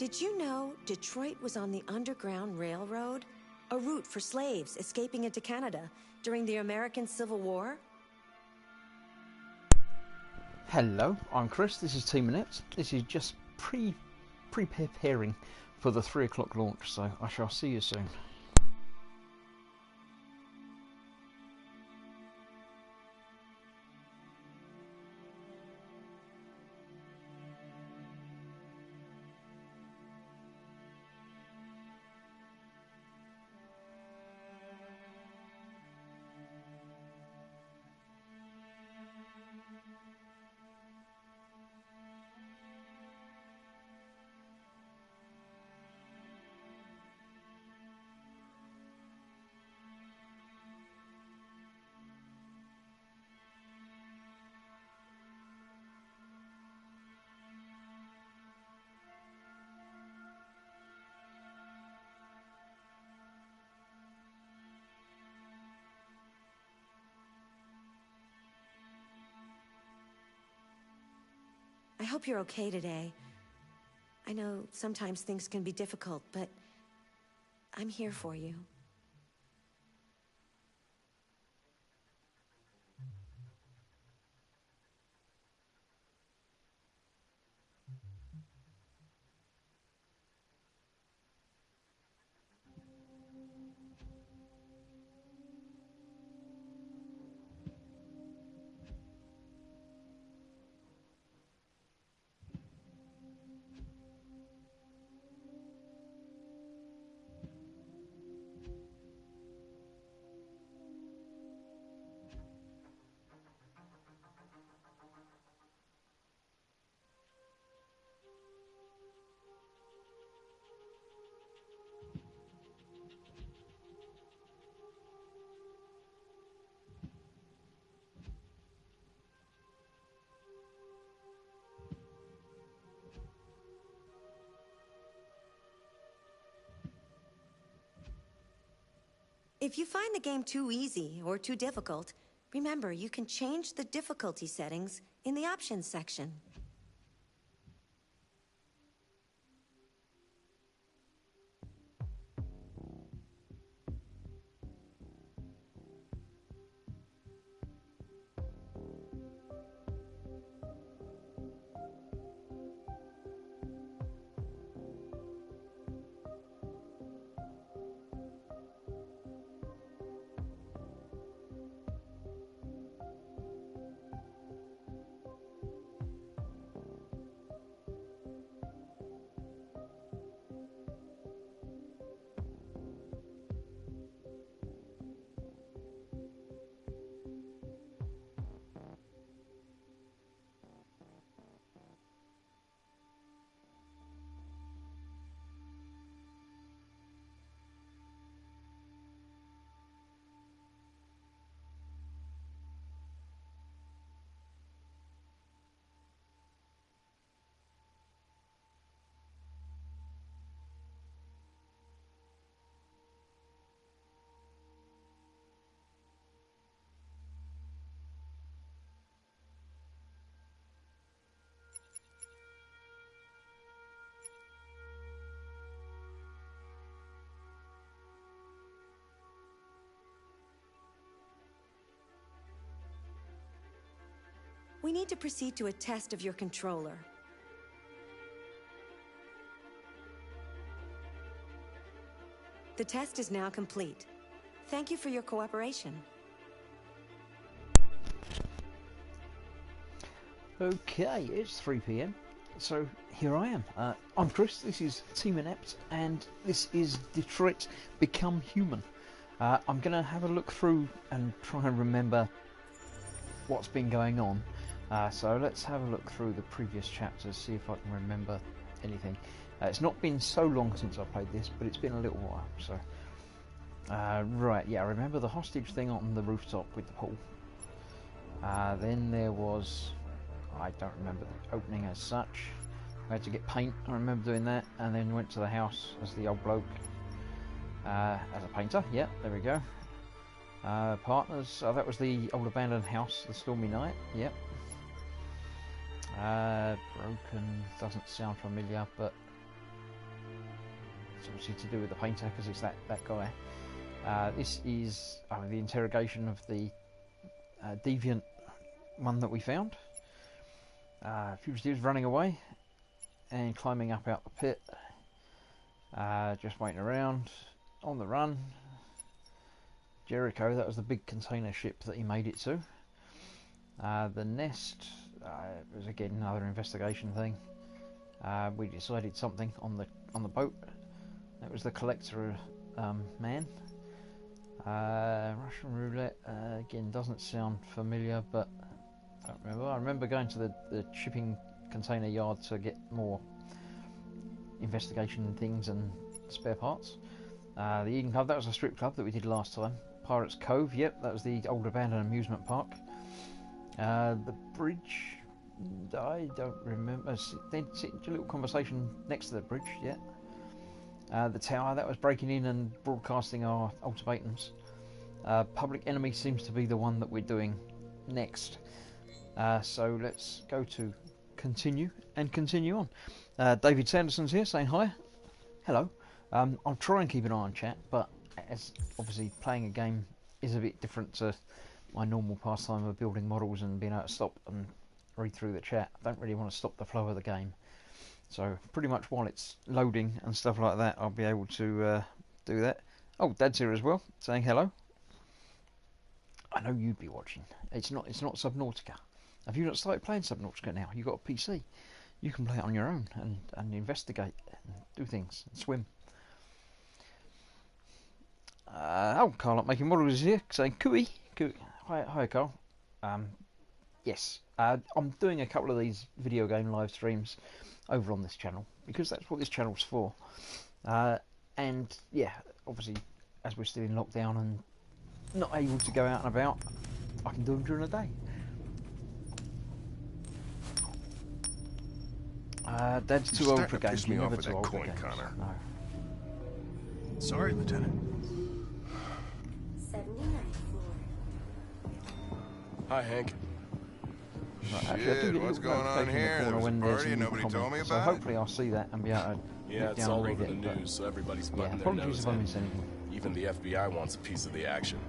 Did you know Detroit was on the Underground Railroad? A route for slaves escaping into Canada during the American Civil War? Hello, I'm Chris, this is Team Inept. This is just preparing for the 3 o'clock launch, so I shall see you soon. I hope you're okay today. I know sometimes things can be difficult, but I'm here for you. If you find the game too easy or too difficult, remember you can change the difficulty settings in the options section. We need to proceed to a test of your controller. The test is now complete. Thank you for your cooperation. Okay, it's 3 PM, so here I am. I'm Chris, this is Team Inept, and this is Detroit Become Human. I'm going to have a look through and try and remember what's been going on. So let's have a look through the previous chapters, see if I can remember anything. It's not been so long since I played this, but it's been a little while. So, right, yeah, I remember the hostage thing on the rooftop with the pool. Then there was, I don't remember the opening as such. I had to get paint, I remember doing that, and then went to the house as the old bloke, as a painter. Yeah, there we go. Partners, that was the old abandoned house, the Stormy Night. Yep. Broken doesn't sound familiar, but It's obviously to do with the painter because it's that guy. This is the interrogation of the deviant one that we found. Fugitives running away and climbing up out the pit. Just waiting around, on the run. Jericho, that was the big container ship that he made it to. The nest was again another investigation thing. We decided something on the boat. That was the collector man. Russian roulette again doesn't sound familiar, but I don't remember. I remember going to the shipping container yard to get more investigation things and spare parts. The Eden Club, that was a strip club that we did last time. Pirates Cove, yep, that was the old abandoned amusement park. The bridge, I don't remember. A little conversation next to the bridge, yeah. The tower, that was breaking in and broadcasting our ultimatums. Public Enemy seems to be the one that we're doing next. So let's go to continue and continue on. David Sanderson's here saying hi. Hello. I'll try and keep an eye on chat, but as obviously playing a game is a bit different to my normal pastime of building models and being able to stop and read through the chat. I don't really want to stop the flow of the game. So pretty much while it's loading and stuff like that, I'll be able to do that. Oh, Dad's here as well, saying hello. I know you'd be watching. It's not Subnautica. Have you not started playing Subnautica now? You've got a PC. You can play it on your own and investigate and do things and swim. Carl up making models is here saying cooey. Hi Carl. Yes, I'm doing a couple of these video game live streams over on this channel because that's what this channel's for. And yeah, obviously as we're still in lockdown and not able to go out and about, I can do them during the day. Dad's too old for games. You're never too old for games. No. Sorry, Lieutenant. 79 Hi, Hank. Right, actually, I do get what's a little going on notification in the here? corner when There's a there's party a and new nobody comment. told me So about it? hopefully I'll see that and be able to Yeah, look it's down all and over read the it. news, so everybody's Yeah, butting their apologies nose if I in. miss anything. Even the FBI wants a piece of the action.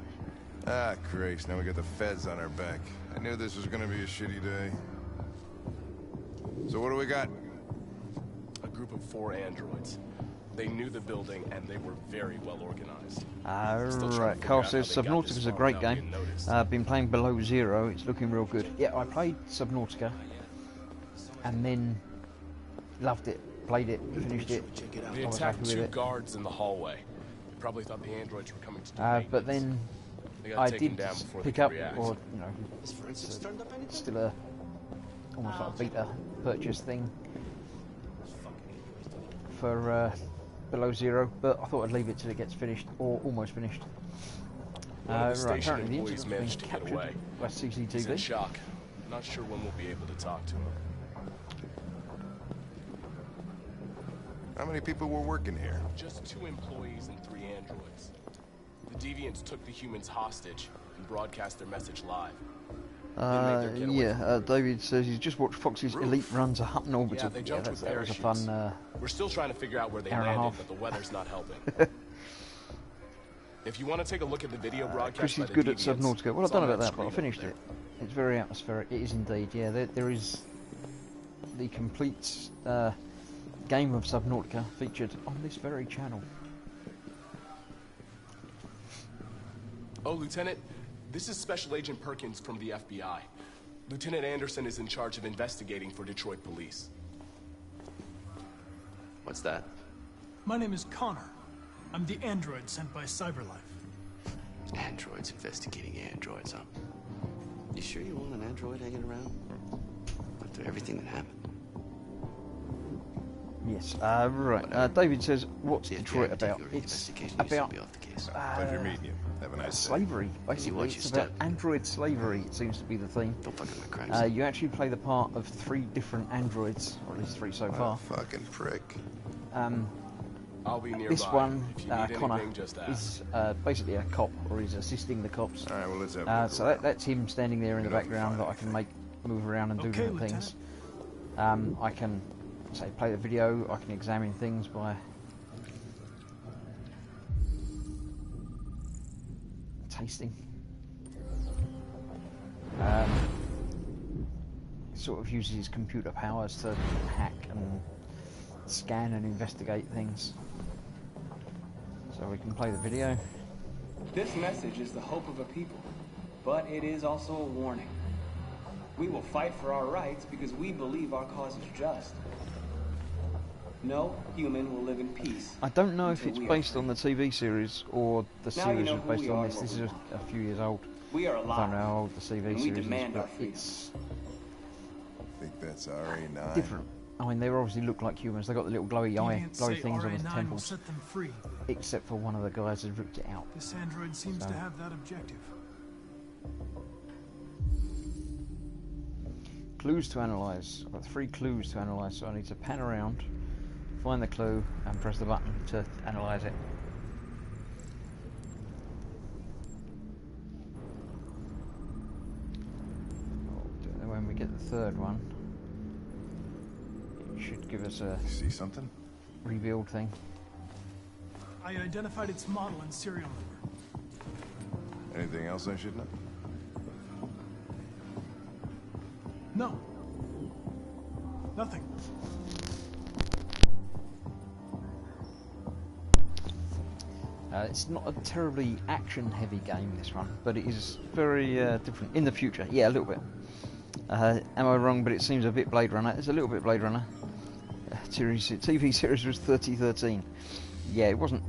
Ah, Christ, now we got the feds on our back. I knew this was gonna be a shitty day. So what do we got? A group of 4 androids. They knew the building and they were very well organized. Right, Carl says Subnautica's a great game. Been playing Below Zero, it's looking real good. Yeah, I played Subnautica and then loved it, played it, finished it. They I was attacked happy with 2 it. guards in the hallway. They probably thought the androids were coming to do But maintenance. then They got I taken did down before pick they up, could react. or you know, it's still a almost like a beta purchase thing for Below Zero, but I thought I'd leave it till it gets finished or almost finished. One of the Right, station apparently the employees incident's managed been to get captured away. by He's in CCTV. shock. Not sure when we'll be able to talk to him. How many people were working here? Just 2 employees and 3 androids. The deviants took the humans hostage and broadcast their message live. David says he's just watched Fox's Elite Run to Hutton Orbital. Yeah, they jumped with that was a parachutes. fun We're still trying to figure out where they hour and a landed, half. but the weather's not helping. If you want to take a look at the video broadcast Chris by is the good at deviants, Subnautica. Well, I it's don't on know about that, but I screen finished over it. It's very atmospheric. It is indeed. Yeah, there is the complete game of Subnautica featured on this very channel. there. Oh, Lieutenant, this is Special Agent Perkins from the FBI. Lieutenant Anderson is in charge of investigating for Detroit police. What's that? My name is Connor. I'm the android sent by CyberLife. Androids investigating androids, huh? You sure you want an android hanging around? After everything that happened? Yes. Right. David says, "What's The Detroit FBI about?" particular It's investigation used to about be off the case. Pleasure meeting you. Have a nice day. slavery. Basically, watch it's your about step. android slavery. It seems to be the theme. Don't fuck with my crimes. You actually play the part of 3 different androids, or at least 3 so What far. a fucking prick. I'll be nearby. This one, if you need Connor, anything, just ask. is basically a cop, or he's assisting the cops. All right, well, let's have a look So around. that's him standing there in the You're not background that I fine. can move around and do Okay, different things. I can say play the video. I can examine things by tasting. Sort of uses his computer powers to hack and scan and investigate things. So we can play the video. This message is the hope of a people, but it is also a warning. We will fight for our rights because we believe our cause is just. No human will live in peace. I don't know if it's based on the TV series or the series was based on this. This is a few years old. We are I don't alive. know how old the TV And we series is, demand our but freedom. it's I think that's RA9. different. I mean, they obviously look like humans. They got the little glowy Deviants say things on the RA9 will temples, set them free. except for one of the guys has ripped it out. This android seems So- to have that objective. Clues to analyse. I've got 3 clues to analyse, so I need to pan around, find the clue, and press the button to analyse it. When we get the third one, it should give us a You see something? rebuild thing. I identified its model and serial number. Anything else I should know? No. Nothing. It's not a terribly action-heavy game, this one, but it is very different. In the future, yeah, a little bit. Am I wrong? But it seems a bit Blade Runner. It's a little bit Blade Runner. TV series was 3013. Yeah, it wasn't.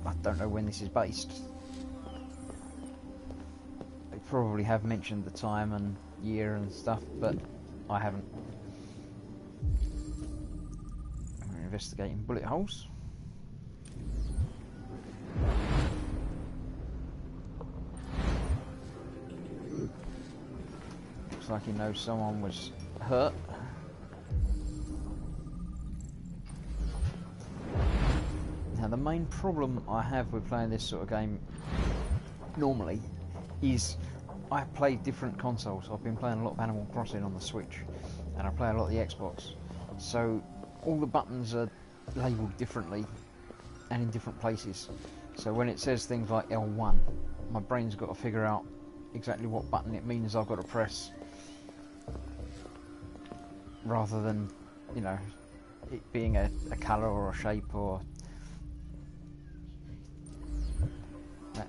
I don't know when this is based. They probably have mentioned the time and year and stuff, but I haven't. We're investigating bullet holes. Looks like he knows someone was hurt. Now the main problem I have with playing this sort of game normally is I play different consoles. I've been playing a lot of Animal Crossing on the Switch and I play a lot of the Xbox. So all the buttons are labelled differently and in different places. So when it says things like L1, my brain's got to figure out exactly what button it means I've got to press, rather than, you know, it being a colour or a shape or...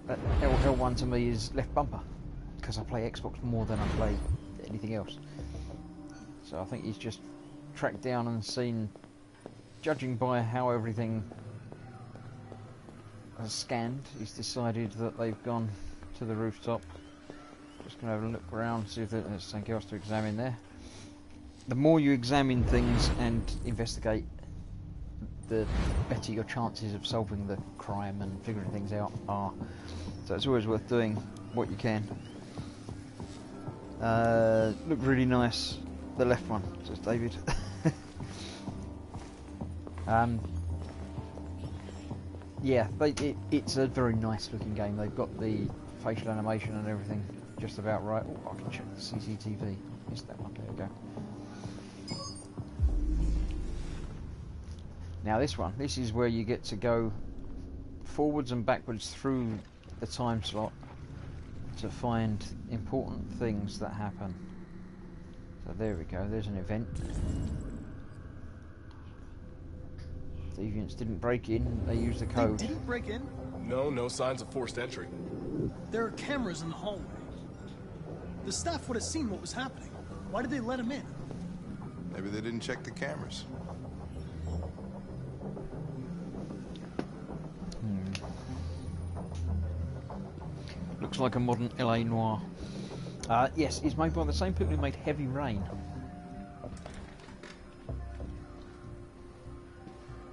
That L1 to me is left bumper, because I play Xbox more than I play anything else. So I think he's just tracked down and seen, judging by how everything has scanned, he's decided that they've gone to the rooftop. Just going to have a look around, see if there's something else to examine there. The more you examine things and investigate, the better your chances of solving the crime and figuring things out are. So it's always worth doing what you can. Looked really nice, the left one, says David. Yeah, it's a very nice looking game. They've got the facial animation and everything just about right. Oh, I can check the CCTV. Missed that one, there we go. Now this is where you get to go forwards and backwards through the time slot to find important things that happen. So there we go, there's an event. Deviants didn't break in, they used the code. They didn't break in? No signs of forced entry. There are cameras in the hallway. The staff would have seen what was happening. Why did they let him in? Maybe they didn't check the cameras. Looks like a modern LA Noire. Yes, it's made by the same people who made Heavy Rain.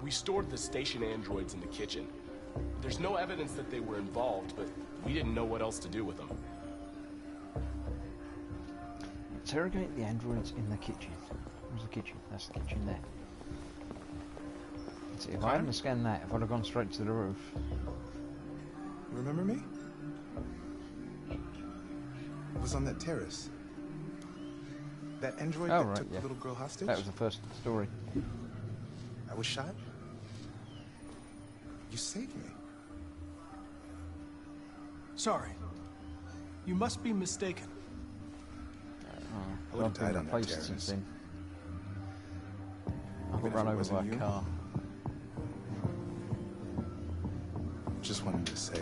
We stored the station androids in the kitchen. There's no evidence that they were involved, but we didn't know what else to do with them. Interrogate the androids in the kitchen. Where's the kitchen? That's the kitchen there. See, if I hadn't scanned that, if I'd have gone straight to the roof. Remember me? I was on that terrace. That android Oh, that right, took yeah. the little girl hostage? That was the first story. I was shot. You saved me. Sorry. You must be mistaken. I would have I've been died on that replaced since terrace. then. I Even got if run it over wasn't by a you? car. Just wanted to say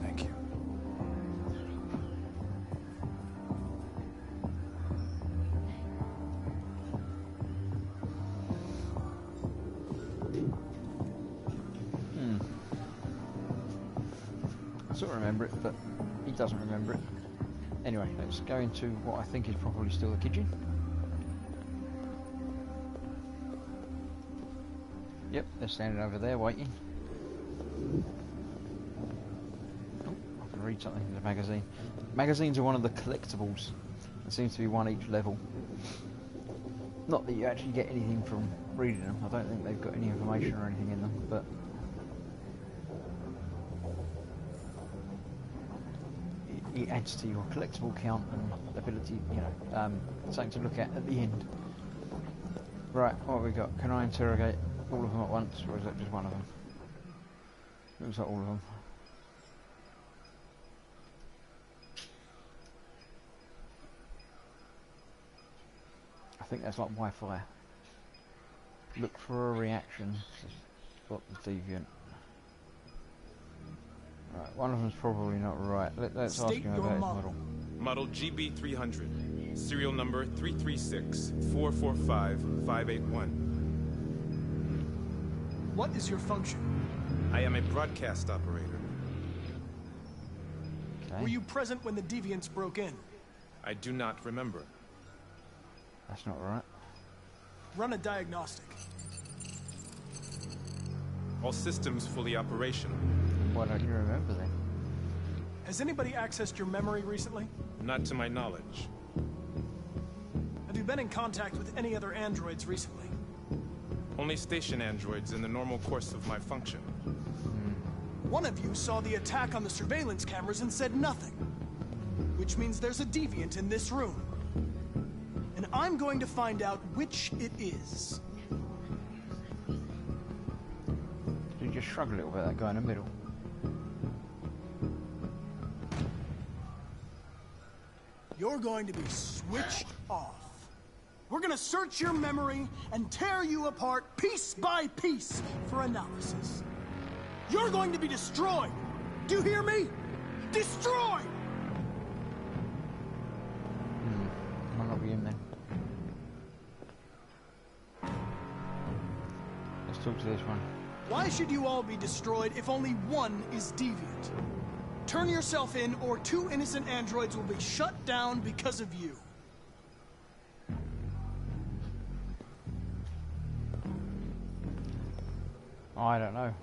thank you. I sort of remember it, but he doesn't remember it. Anyway, let's go into what I think is probably still the kitchen. Yep, they're standing over there waiting. Oh, I can read something in the magazine. Magazines are one of the collectibles. There seems to be one each level. Not that you actually get anything from reading them. I don't think they've got any information or anything in them, but it adds to your collectible count and ability, you know, something to look at the end. Right, what have we got? Can I interrogate all of them at once, or is that just one of them? Looks like all of them. I think that's like Wi-Fi. Look for a reaction. Spot the deviant. Right, one of them's probably not right. Let's ask him about his model. Model GB300. Serial number 336-445-581. What is your function? I am a broadcast operator. Okay. Were you present when the deviants broke in? I do not remember. That's not right. Run a diagnostic. All systems fully operational. Why don't you remember then? Has anybody accessed your memory recently? Not to my knowledge. Have you been in contact with any other androids recently? Only station androids in the normal course of my function. One of you saw the attack on the surveillance cameras and said nothing. Which means there's a deviant in this room. And I'm going to find out which it is. You just shrug a little bit, that guy in the middle. You're going to be switched off. We're gonna search your memory and tear you apart piece by piece for analysis. You're going to be destroyed. Do you hear me? Destroyed! Might not be him then. Let's talk to this one. Why should you all be destroyed if only one is deviant? Turn yourself in, or 2 innocent androids will be shut down because of you. I don't know.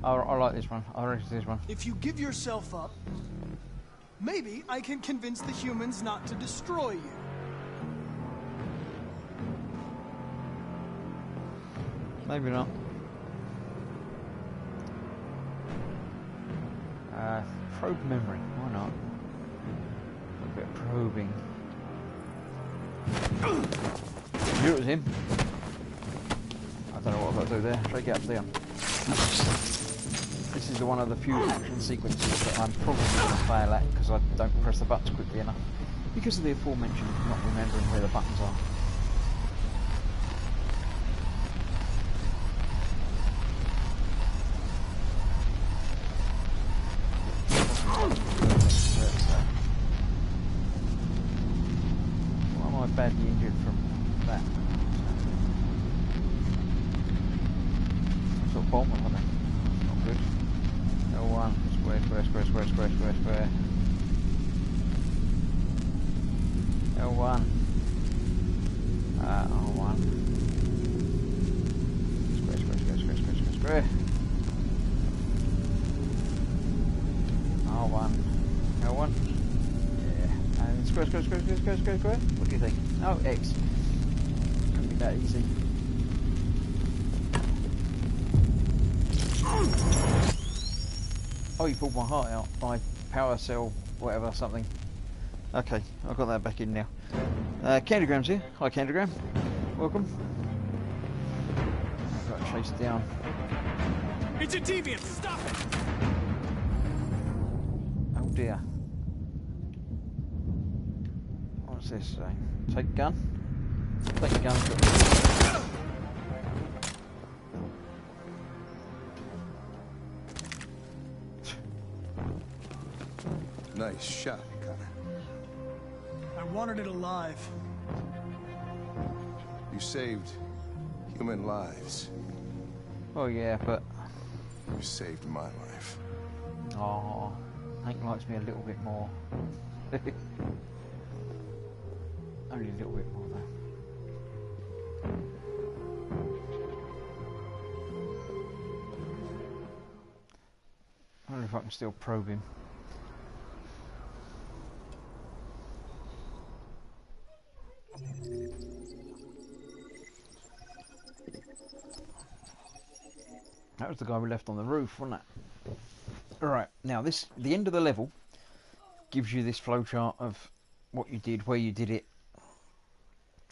I like this one. I reckon this one. If you give yourself up, maybe I can convince the humans not to destroy you. Maybe not. Probe memory. Why not? A bit of probing. Knew it was him. I don't know what I've got to do there. Shake it up down. This is one of the few action sequences that I'm probably going to fail at because I don't press the buttons quickly enough. Because of the aforementioned not remembering where the buttons are. Why am I badly injured from that? Some sort of bomb or something. Not good. L1, square. L1. R1. Square. R1. L1. Yeah. And square. What do you think? Oh, X. Couldn't be that easy. Oh, you pulled my heart out by power cell, whatever, something. Okay, I've got that back in now. Candygram's here. Hi, Candygram. Welcome. I've got to chase it down. It's a deviant! Stop it! dear. What's this saying? Take gun? Take gun. Nice shot, Connor. I wanted it alive. You saved human lives. Oh yeah, but... You saved my life. Oh, Hank likes me a little bit more. Only a little bit more though. I wonder if I can still probe him. That was the guy we left on the roof, wasn't it? Alright, now the end of the level gives you this flowchart of what you did, where you did it,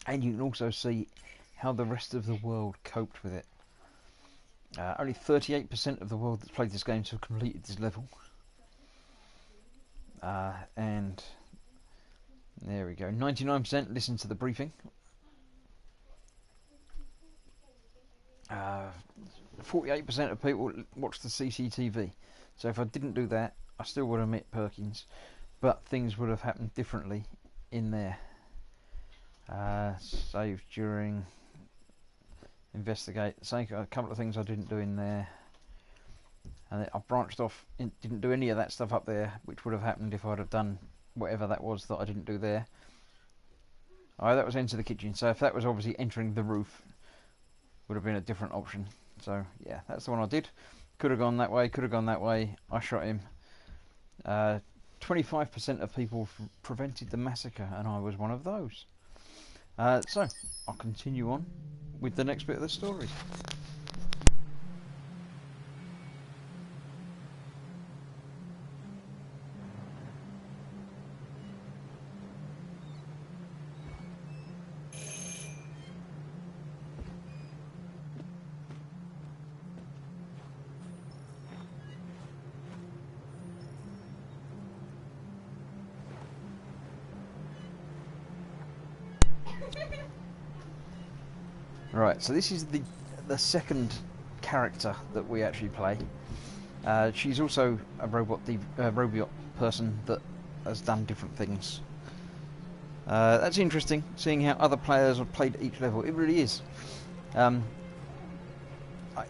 and you can also see how the rest of the world coped with it. Only 38% of the world that's played this game have completed this level. And there we go, 99% listen to the briefing. 48% of people watch the CCTV. So if I didn't do that, I still would have met Perkins, but things would have happened differently in there. Save during, investigate. Say a couple of things I didn't do in there, and I branched off. Didn't do any of that stuff up there, which would have happened if I'd have done whatever that was that I didn't do there. Oh, that was enter the kitchen. So if that was obviously entering the roof, would have been a different option. So yeah, that's the one I did. Could have gone that way, could have gone that way. I shot him. 25% of people prevented the massacre, and I was one of those. So I'll continue on with the next bit of the story. Right, so this is the second character that we actually play. She's also a robot person that has done different things. That's interesting, seeing how other players have played each level. It really is.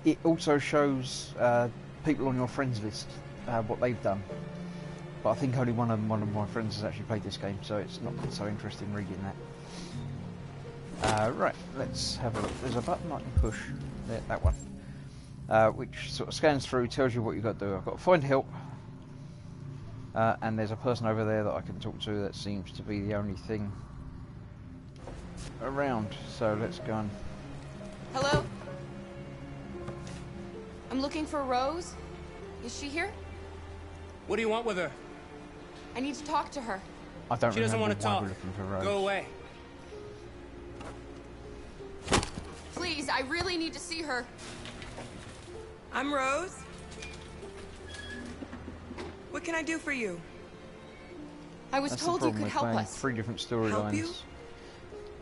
It also shows people on your friends list what they've done. But I think only one of my friends has actually played this game, so it's not so interesting reading that. Right, let's have a look. There's a button I can push, there, that one, which sort of scans through, tells you what you've got to do. I've got to find help, and there's a person over there that I can talk to. That seems to be the only thing around, so let's go on. Hello? I'm looking for Rose. Is she here? What do you want with her? I need to talk to her. I don't She doesn't want to why talk. we're looking for Rose. Go away. Please, I really need to see her. I'm Rose. What can I do for you? I was That's told the you problem could with help playing us. 3 different Help you? storylines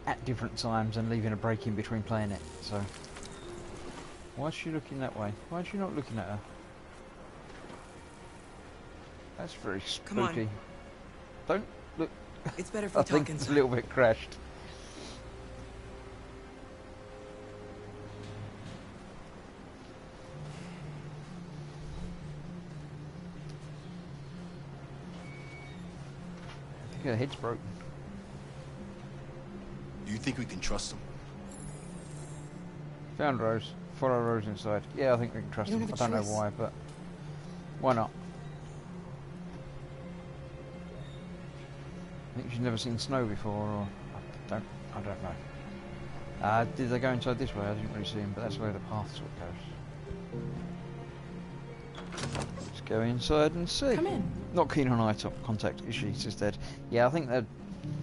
at different times and leaving a break in between playing it. So, why is she looking that way? Why is she not looking at her? That's very spooky. Come on. Don't look. It's better if I we talk think it's a inside. little bit crashed. I think her head's broken. Do you think we can trust him? Found Rose. Follow Rose inside. Yeah, I think we can trust You him. don't I have a don't know choice. why, but why not? I think she's never seen snow before, or I don't know. Did they go inside this way? I didn't really see him, but that's where the path sort of goes. Let's go inside and see. Come in. Not keen on eye contact, is she? She's dead. Yeah, I think that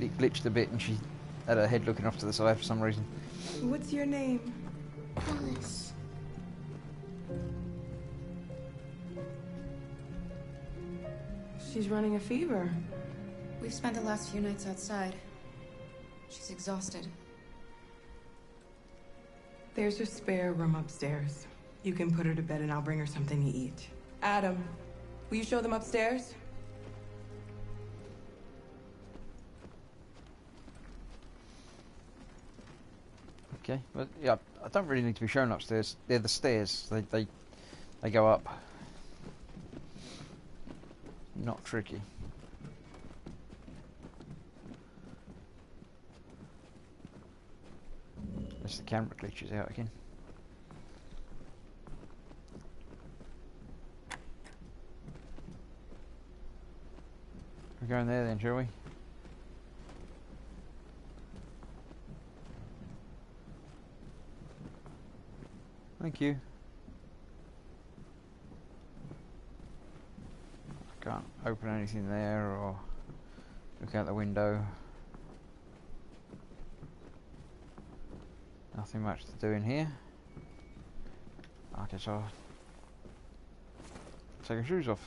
it glitched a bit, and she had her head looking off to the side for some reason. What's your name? Alice. She's running a fever. We've spent the last few nights outside. She's exhausted. There's a spare room upstairs. You can put her to bed and I'll bring her something to eat. Adam, will you show them upstairs? Okay, but yeah, I don't really need to be shown upstairs. They're the stairs. They go up. Not tricky. Unless the camera glitches out again. We're going there then, shall we? Thank you. I can't open anything there or look out the window. Nothing much to do in here. I guess I'll take her shoes off.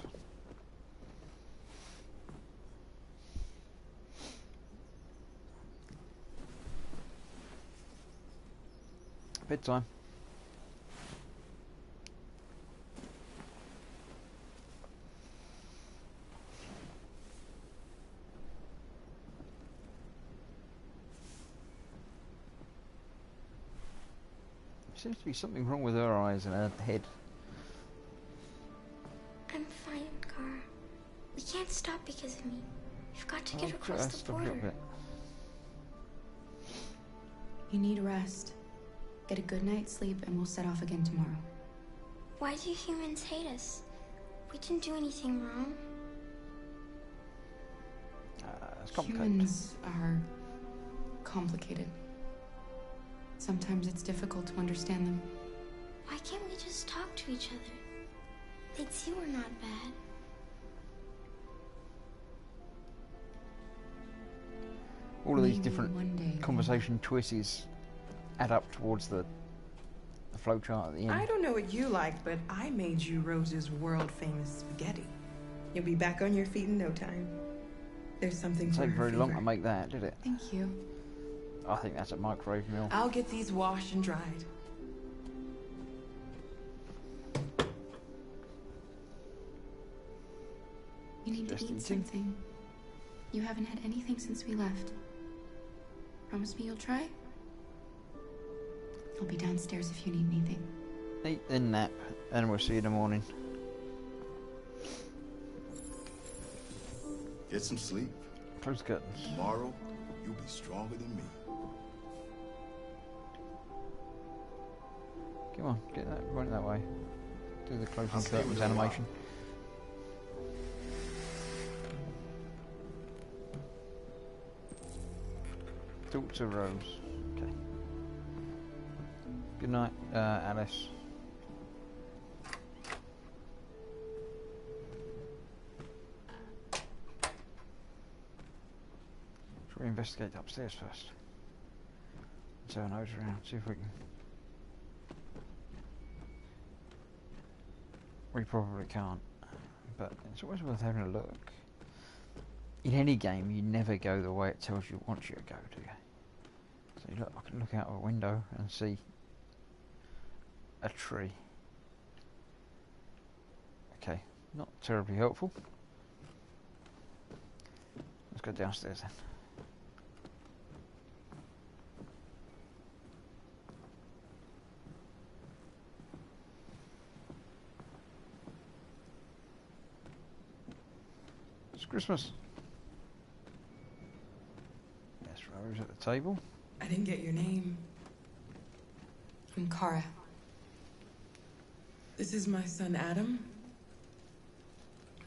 Bedtime. Seems to be something wrong with her eyes and her head. I'm fine, Gar. We can't stop because of me. We've got to get across the border. You need rest. Get a good night's sleep and we'll set off again tomorrow. Why do humans hate us? We didn't do anything wrong. It's complicated. Humans are complicated. Sometimes it's difficult to understand them. Why can't we just talk to each other? They'd see we're not bad. All of these different conversation choices add up towards the flowchart at the end. I don't know what you like, but I made you Rose's world-famous spaghetti. You'll be back on your feet in no time. There's something for her. It didn't take very long to make that, did it? Thank you. I think that's a microwave meal. I'll get these washed and dried. You need to eat something. You haven't had anything since we left. Promise me you'll try? I'll be downstairs if you need anything. Eat then nap, and we'll see you in the morning. Get some sleep. Close the curtains. Tomorrow, you'll be stronger than me. Come on, get that, point that way. Do the closing curtains animation. Talk to Rose. Okay. Good night, Alice. Should we investigate upstairs first? Turn our nose around, see if we can. We probably can't, but it's always worth having a look. In any game, you never go the way it tells you it wants you to go, do you? So look, I can look out a window and see a tree. Okay, not terribly helpful. Let's go downstairs then. It's Christmas. Yes, Rose at the table. I didn't get your name. I'm Kara. This is my son, Adam.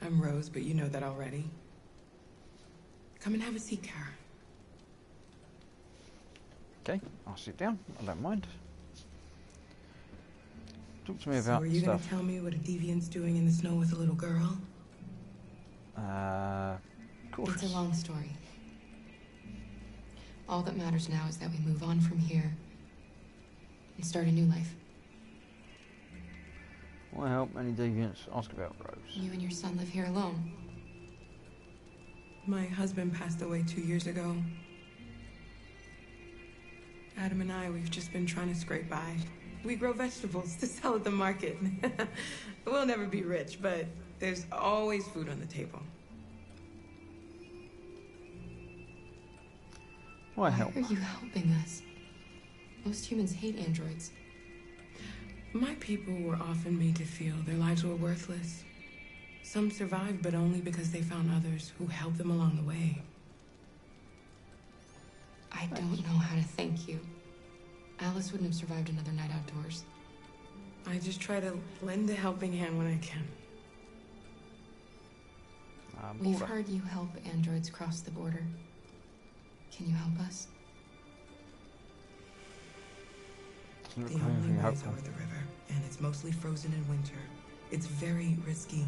I'm Rose, but you know that already. Come and have a seat, Kara. Okay, I'll sit down. I don't mind. Talk to me So about are you stuff. gonna tell me what a deviant's doing in the snow with a little girl? It's a long story. All that matters now is that we move on from here and start a new life. Why help any deviants? Ask about Rose. You and your son live here alone. My husband passed away 2 years ago. Adam and I, we've just been trying to scrape by. We grow vegetables to sell at the market. We'll never be rich, but there's always food on the table. Why help? Why are you helping us? Most humans hate androids. My people were often made to feel their lives were worthless. Some survived, but only because they found others who helped them along the way. I don't know how to thank you. Alice wouldn't have survived another night outdoors. I just try to lend a helping hand when I can. We've heard you help androids cross the border. Can you help us? The only way is over the river, and it's mostly frozen in winter. It's very risky.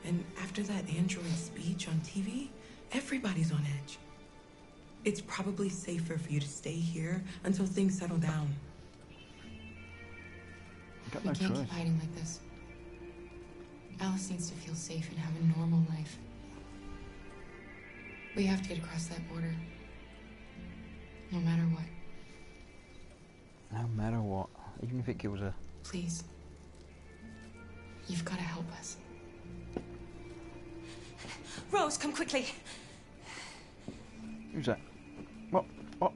And after that android speech on TV, everybody's on edge. It's probably safer for you to stay here until things settle down. We can't keep hiding like this. Alice needs to feel safe and have a normal life. We have to get across that border. No matter what. No matter what. Even if it kills her. Please. You've got to help us. Rose, come quickly. Who's that? What? What?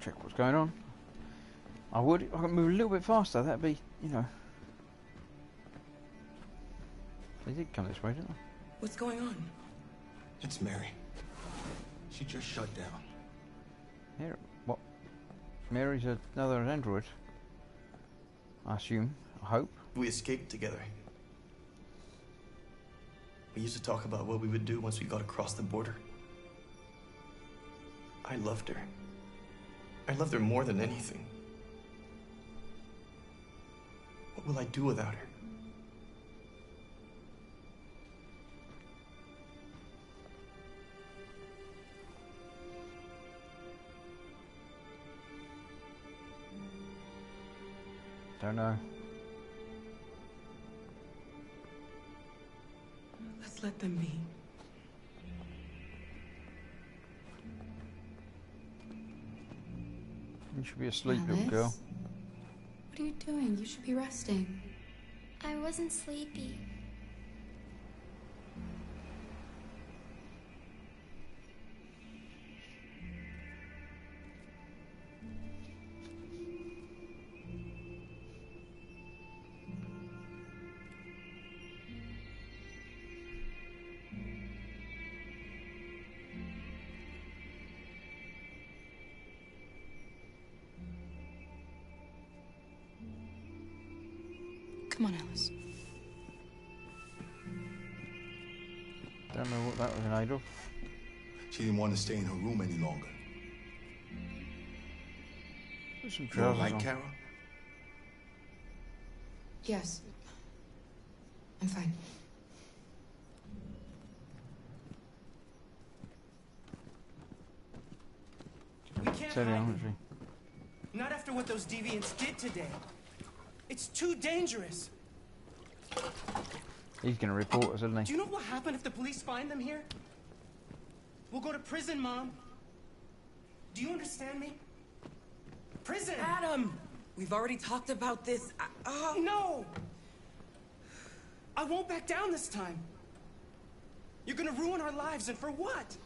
Check what's going on. I could move a little bit faster, that'd be, you know. They did come this way, didn't they? What's going on? It's Mary. She just shut down. Mary, what? Mary's another android. I assume. I hope. We escaped together. We used to talk about what we would do once we got across the border. I loved her. I loved her more than anything. What will I do without her? Don't know. Let's let them be. You should be asleep, Alice? little girl. What are you doing? You should be resting. I wasn't sleepy. Come on, Alice. Don't know what that was made of. She didn't want to stay in her room any longer. There's some You all trousers right, on. Carol? Yes. I'm fine. We can't Steady hide on, him. isn't Not after what those deviants did today. It's too dangerous. she? He's gonna report us, isn't he? Do you know what will happen if the police find them here? We'll go to prison, Mom. Do you understand me? Prison! Adam! We've already talked about this. No! I won't back down this time. You're gonna ruin our lives, and for what?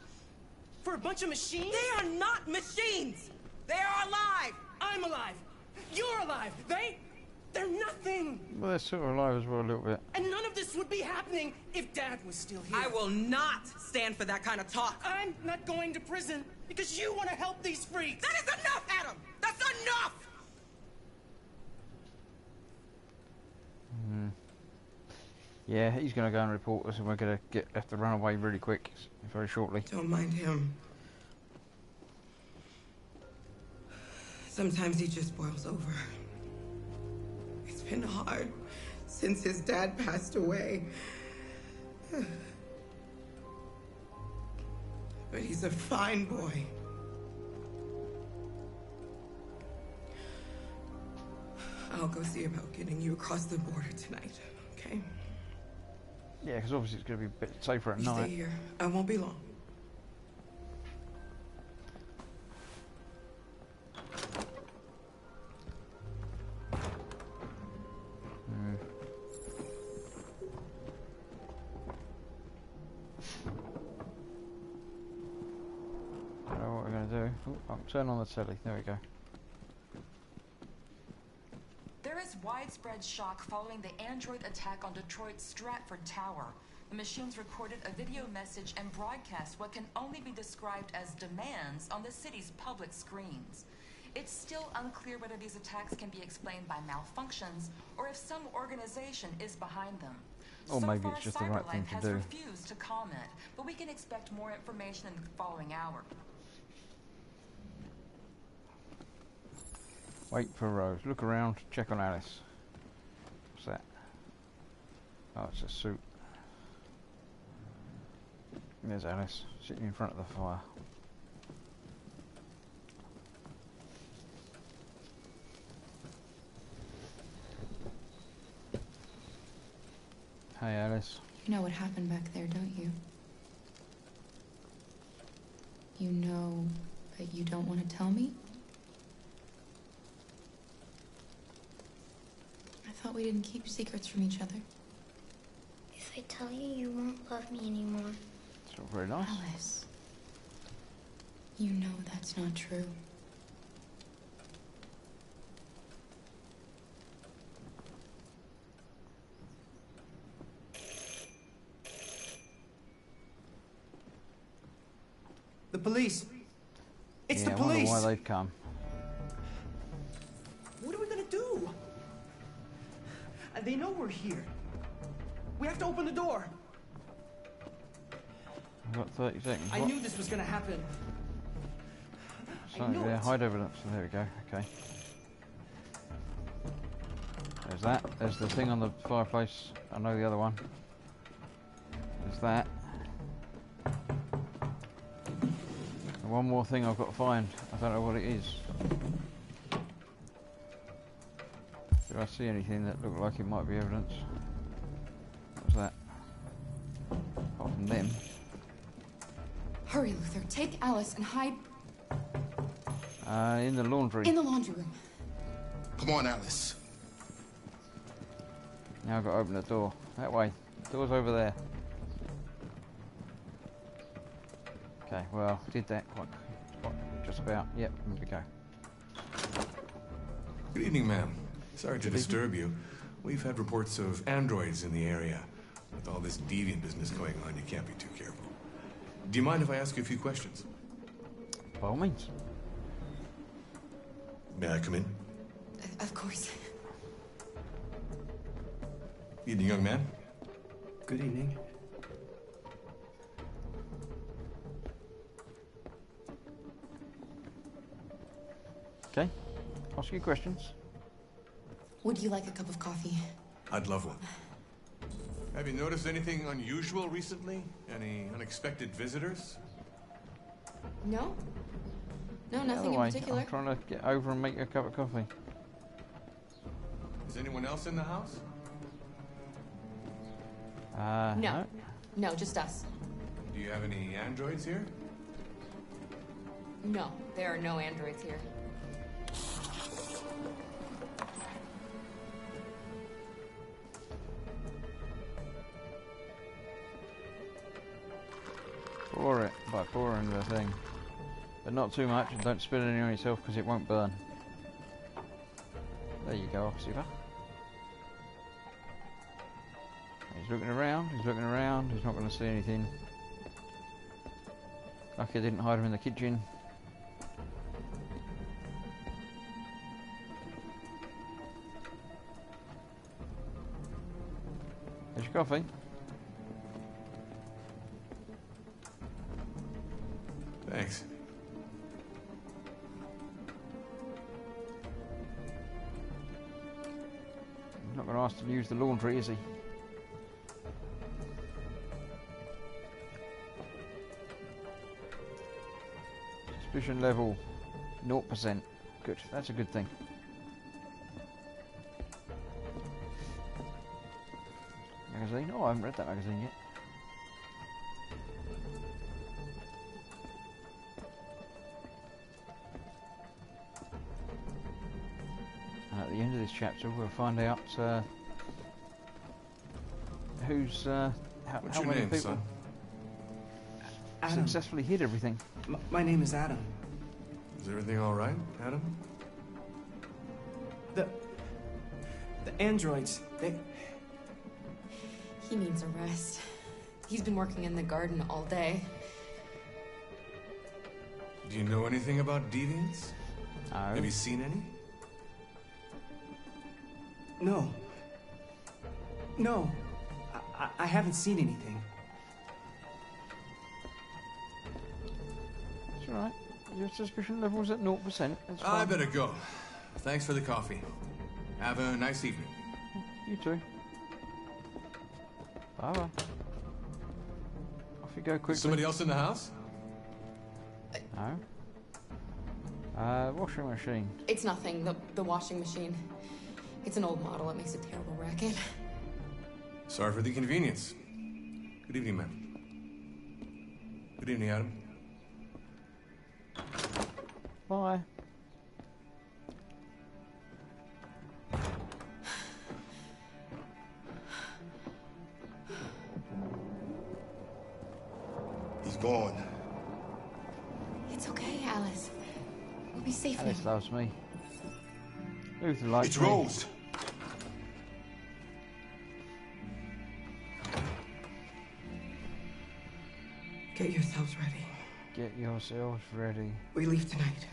For a bunch of machines? They are not machines! They are alive! I'm alive! You're alive! They're nothing! Well, they're sort of alive as well, a little bit. And none of this would be happening if Dad was still here. I will not stand for that kind of talk. I'm not going to prison because you want to help these freaks! That is enough, Adam! That's enough! Yeah, he's gonna go and report us, and we're gonna have to run away really quick, very shortly. Don't mind him. Sometimes he just boils over. It's been hard since his dad passed away. But he's a fine boy. I'll go see about getting you across the border tonight, okay? Yeah, because obviously it's going to be a bit safer at You night. stay here. I won't be long. I don't know what we're going to do. Ooh, I'll turn on the telly. There we go. There is widespread shock following the android attack on Detroit's Stratford Tower. The machines recorded a video message and broadcast what can only be described as demands on the city's public screens. It's still unclear whether these attacks can be explained by malfunctions or if some organization is behind them. Or So maybe far, it's just the right thing CyberLife to has do. refused to comment, but we can expect more information in the following hour. Wait for Rose. Look around. Check on Alice. What's that? Oh, it's a suit. There's Alice, sitting in front of the fire. Hey, Alice. You know what happened back there, don't you? You know, but you don't want to tell me? I thought we didn't keep secrets from each other. If I tell you, you won't love me anymore. It's not very nice. Alice, you know that's not true. The police. It's Yeah, the I wonder police. why they've come. What are we gonna do? They know we're here. We have to open the door. I've got 30 seconds. I What? knew this was gonna happen. So, I knew yeah, it. hide evidence. So there we go. Okay. There's that. There's the thing on the fireplace. I know the other one. There's that. And one more thing I've got to find. I don't know what it is. Did I see anything that looked like it might be evidence? What's that? Apart from them. Hurry, Luther. Take Alice and hide In the laundry. in the laundry room. Come on, Alice. Now I've got to open the door. That way. Door's over there. Okay, well, did that quite just about. Yep, here we go. Good evening, ma'am. Sorry to disturb you. We've had reports of androids in the area. With all this deviant business going on, you can't be too careful. Do you mind if I ask you a few questions? By all means. May I come in? Of course. Evening, young man. Good evening. Okay. Ask you questions. Would you like a cup of coffee? I'd love one. Have you noticed anything unusual recently? Any unexpected visitors? No? No, Other nothing in way. particular. I'm trying to get over and make you a cup of coffee. Is anyone else in the house? No. No, just us. Do you have any androids here? No, there are no androids here. Pour it by pouring the thing. But not too much, and don't spill any on yourself because it won't burn. There you go, officer. He's looking around, he's looking around, he's not going to see anything. Lucky I didn't hide him in the kitchen. There's your coffee. Thanks. He's not going to ask to use the laundry, is he? Suspicion level 0%. Good, that's a good thing. magazine. Oh, I haven't read that magazine yet. And at the end of this chapter, we'll find out who's how many name, people son? Adam. successfully hid everything. My name is Adam. Is everything all right, Adam? The androids, they... He means arrest. He's been working in the garden all day. Do you know anything about deviants? No. Have you seen any? No. No. I haven't seen anything. It's alright. Your suspicion level's at 0%. That's fine. I better go. Thanks for the coffee. Have a nice evening. You too. Bye bye. Off you go quickly. Is somebody else in the house? No. Washing machine. It's nothing, the washing machine. It's an old model, it makes a terrible racket. Sorry for the inconvenience. Good evening, ma'am. Good evening, Adam. Bye. He's gone. It's okay, Alice. We'll be safe Alice now. loves me. Luther likes It's me. Rose. Get yourselves ready. Get yourselves ready. We leave tonight.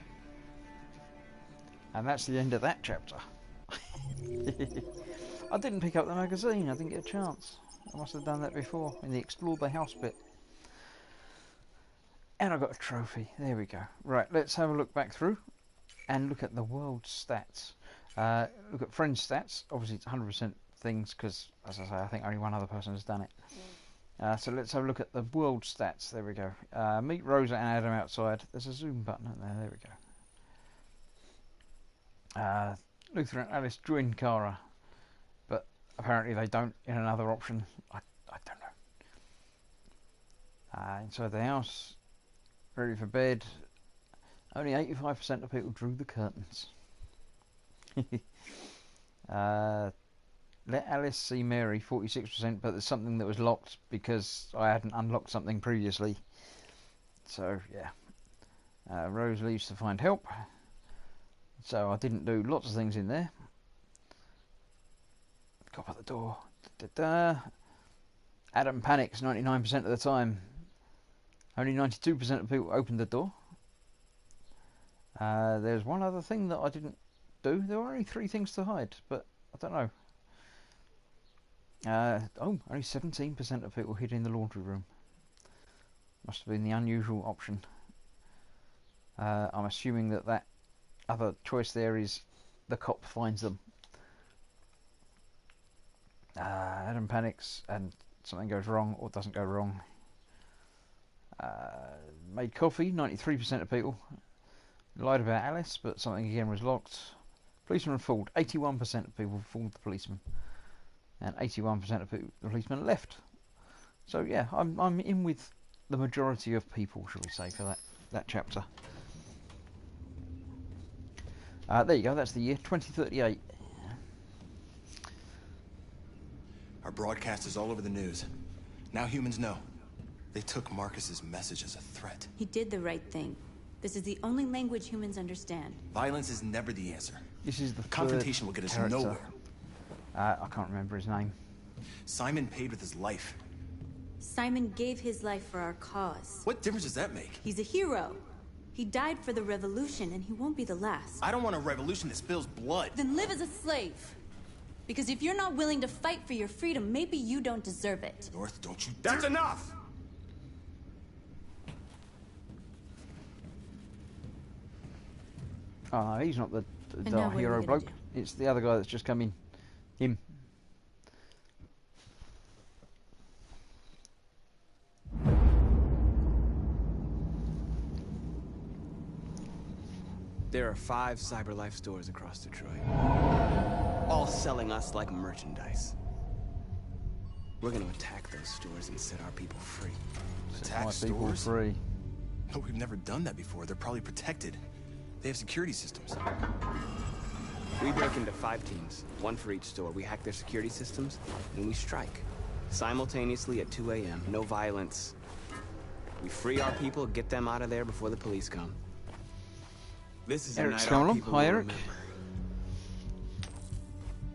And that's the end of that chapter. I didn't pick up the magazine, I didn't get a chance. I must have done that before, in the explore the house bit. And I got a trophy, there we go. Right, let's have a look back through and look at the world stats. Look at friends stats, obviously it's 100% things because, as I say, I think only one other person has done it. So let's have a look at the world stats, there we go. Meet Rosa and Adam outside, there's a zoom button up there, there we go. Luther and Alice join Kara, but apparently they don't in another option. I don't know. Inside the house, ready for bed. Only 85% of people drew the curtains. Let Alice see Mary, 46%, but there's something that was locked because I hadn't unlocked something previously. So yeah. Rose leaves to find help. So I didn't do lots of things in there. Cop at the door. Adam panics 99% of the time. Only 92% of people opened the door. There's one other thing that I didn't do. There were only 3 things to hide, but I don't know. Only 17% of people hid in the laundry room. Must have been the unusual option. I'm assuming that other choice there is the cop finds them. Adam panics and something goes wrong or doesn't go wrong. Made coffee, 93% of people. Lied about Alice, but something again was locked. Policeman fooled, 81% of people fooled the policeman. And 81% of the policemen left. So yeah, I'm in with the majority of people, shall we say, for that chapter. There you go, that's the year, 2038. Our broadcast is all over the news. Now humans know. They took Marcus's message as a threat. He did the right thing. This is the only language humans understand. Violence is never the answer. This is the confrontation will get us character. nowhere. I can't remember his name. Simon paid with his life. Simon gave his life for our cause. What difference does that make? He's a hero. He died for the revolution, and he won't be the last. I don't want a revolution that spills blood. Then live as a slave. Because if you're not willing to fight for your freedom, maybe you don't deserve it. North, don't you That's enough! Oh no, he's not the now what are hero we gonna bloke. It's the other guy that's just come in. Him. There are 5 CyberLife stores across Detroit, all selling us like merchandise. We're gonna attack those stores and set our people free. Attack My people stores? free. No, we've never done that before. They're probably protected. They have security systems. We break into 5 teams, 1 for each store. We hack their security systems, and we strike. Simultaneously at 2 a.m. No violence. We free our people, get them out of there before the police come. This is a Eric's night coming our along. people Hi, will Eric.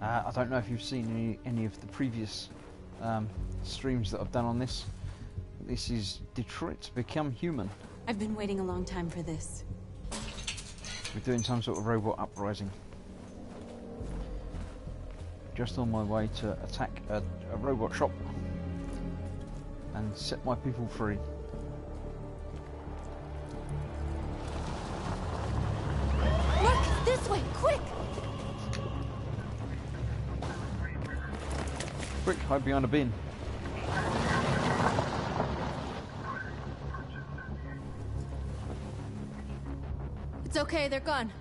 remember. I don't know if you've seen any of the previous streams that I've done on this. This is Detroit Become Human. I've been waiting a long time for this. We're doing some sort of robot uprising. Just on my way to attack a robot shop and set my people free. Look! This way! Quick! Quick, hide behind a bin. It's okay, they're gone.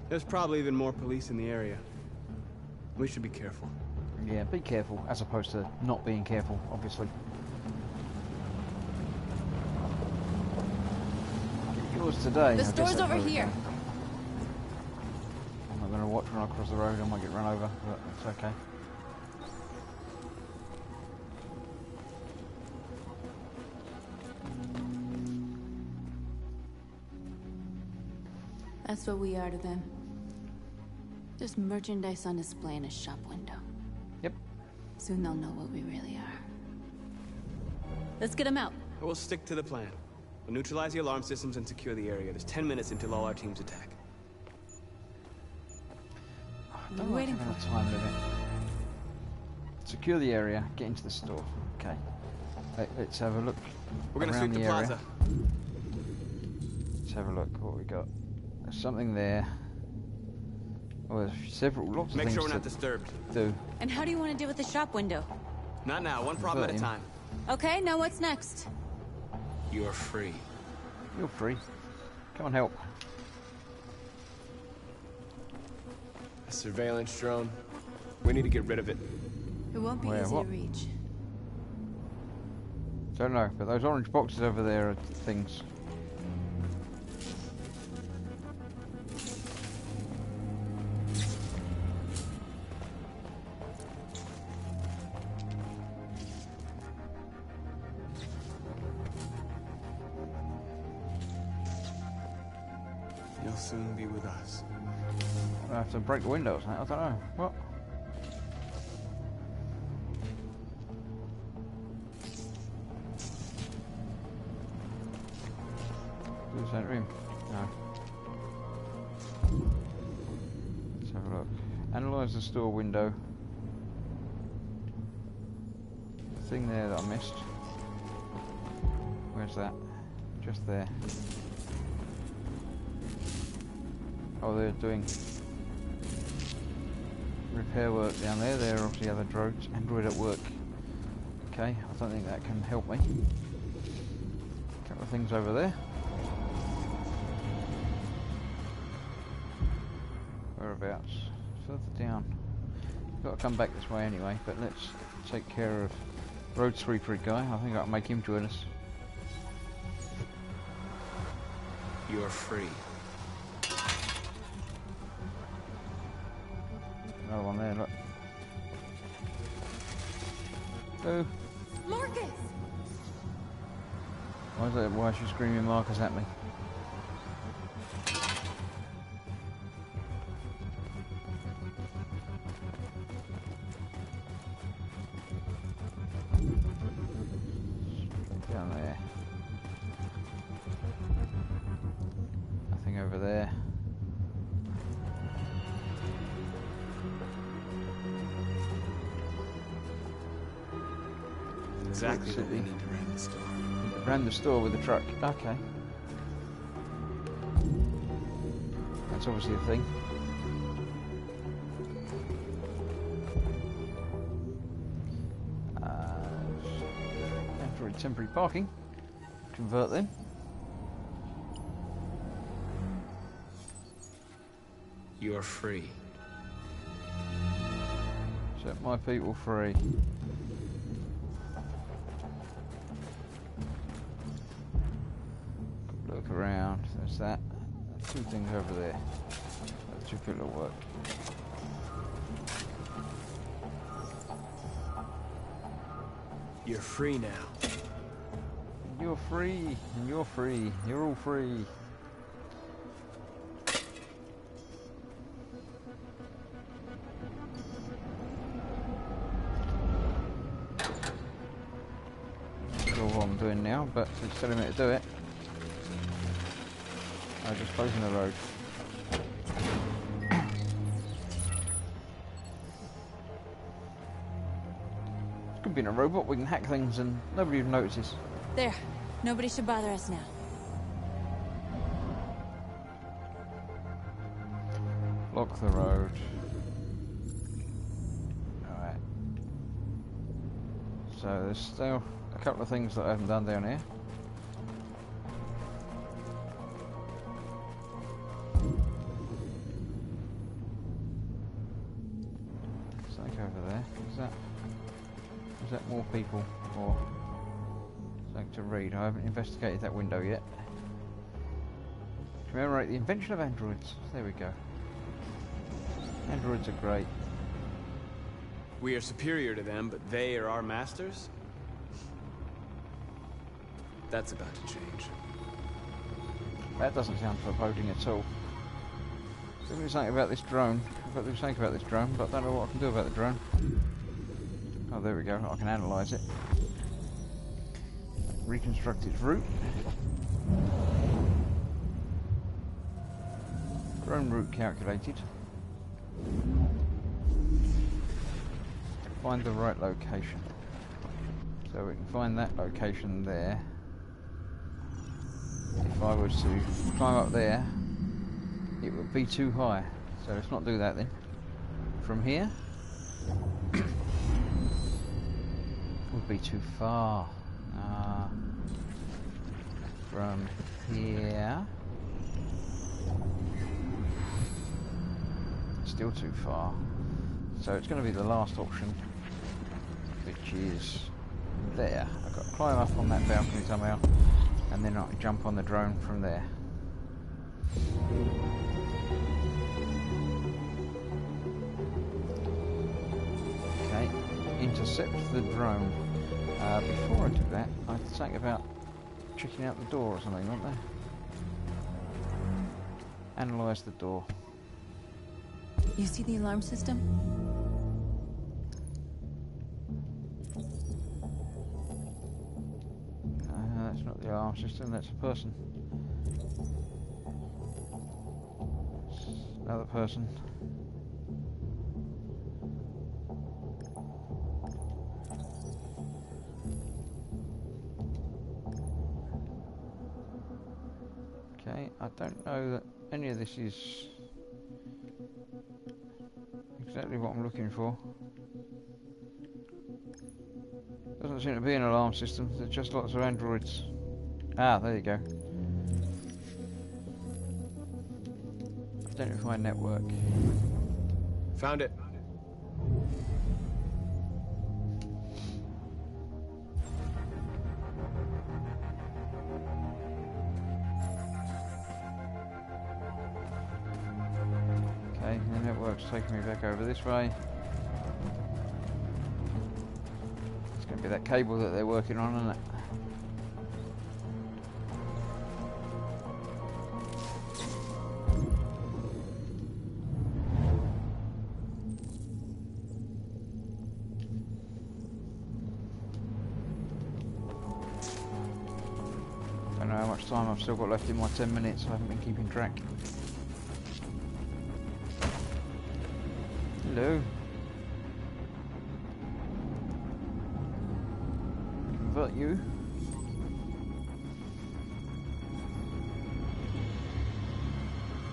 There's probably even more police in the area. We should be careful. Yeah, be careful, as opposed to not being careful, obviously. Get yours today. The I guess store's that's over where it's here. going. I'm not going to watch when I cross the road. I might get run over, but it's okay. That's what we are to them. Just merchandise on display in a shop window. Yep. Soon they'll know what we really are. Let's get them out. We'll stick to the plan. We'll neutralize the alarm systems and secure the area. There's 10 minutes until all our teams attack. I don't like having a time limit. Secure the area, get into the store. Okay. Let's have a look. We're gonna around sweep the area. plaza. Let's have a look what we got. There's something there. Oh, there's lots of Make things sure we're not to disturbed. do. And how do you want to deal with the shop window? Not now, one problem at a time. Okay, now what's next? You're free. You're free. Come and help. A surveillance drone. We need to get rid of it. It won't be Where, easy what? to reach. Don't know, but those orange boxes over there are things. You'll soon be with us. I have to break the windows now. I don't know. What? Do the same room? No. Let's have a look. Analyze the store window. The thing there that I missed. Where's that? Just there. Oh, they're doing repair work down there. There are obviously other drones. Android at work. Okay, I don't think that can help me. A couple of things over there. Whereabouts? Further down. Got to come back this way anyway, but let's take care of Road Sweeper guy. I think I'll make him join us. You're free. Another one there, look. Oh. Marcus! Why is she screaming Marcus at me? Down there. Nothing over there. Exactly what we need to ram the store. Ran the store with the truck. Okay. That's obviously a thing. After temporary parking. Convert them. You're free. Set my people free. Look around. There's that. Two things over there. That two people work. You're free now. You're free, and you're free. You're all free. Not sure what I'm doing now, but it's telling me to do it. I'm just closing the road. Could be in a robot, we can hack things and nobody even notices. There. Nobody should bother us now. Block the road. Alright. So there's still a couple of things that I haven't done down here. Something over there. Is that more people or something to read? I haven't investigated that window yet. Commemorate the invention of androids. There we go. Androids are great. We are superior to them, but they are our masters? That's about to change. That doesn't sound foreboding at all. There's me something about this drone. I've got to do something about this drone, but I don't know what I can do about the drone. Oh, there we go. I can analyse it. Reconstruct its route. Drone route calculated. Find the right location. So we can find that location there. If I was to climb up there, it would be too high. So let's not do that then. From here would be too far. From here, still too far. So it's going to be the last option, which is there. I've got to climb up on that balcony somehow, and then I can jump on the drone from there. Okay, intercept the drone. Before I do that, I think about checking out the door or something, aren't they? Analyse the door. You see the alarm system? That's not the alarm system, that's a person. It's another person. Okay, I don't know that any of this is exactly what I'm looking for. Doesn't seem to be an alarm system, there's just lots of androids. Ah, there you go. Identify network. Found it. Okay, the network's taking me back over this way. It's going to be that cable that they're working on, isn't it? Don't know how much time I've still got left in my 10 minutes, I haven't been keeping track. Hello. Convert you.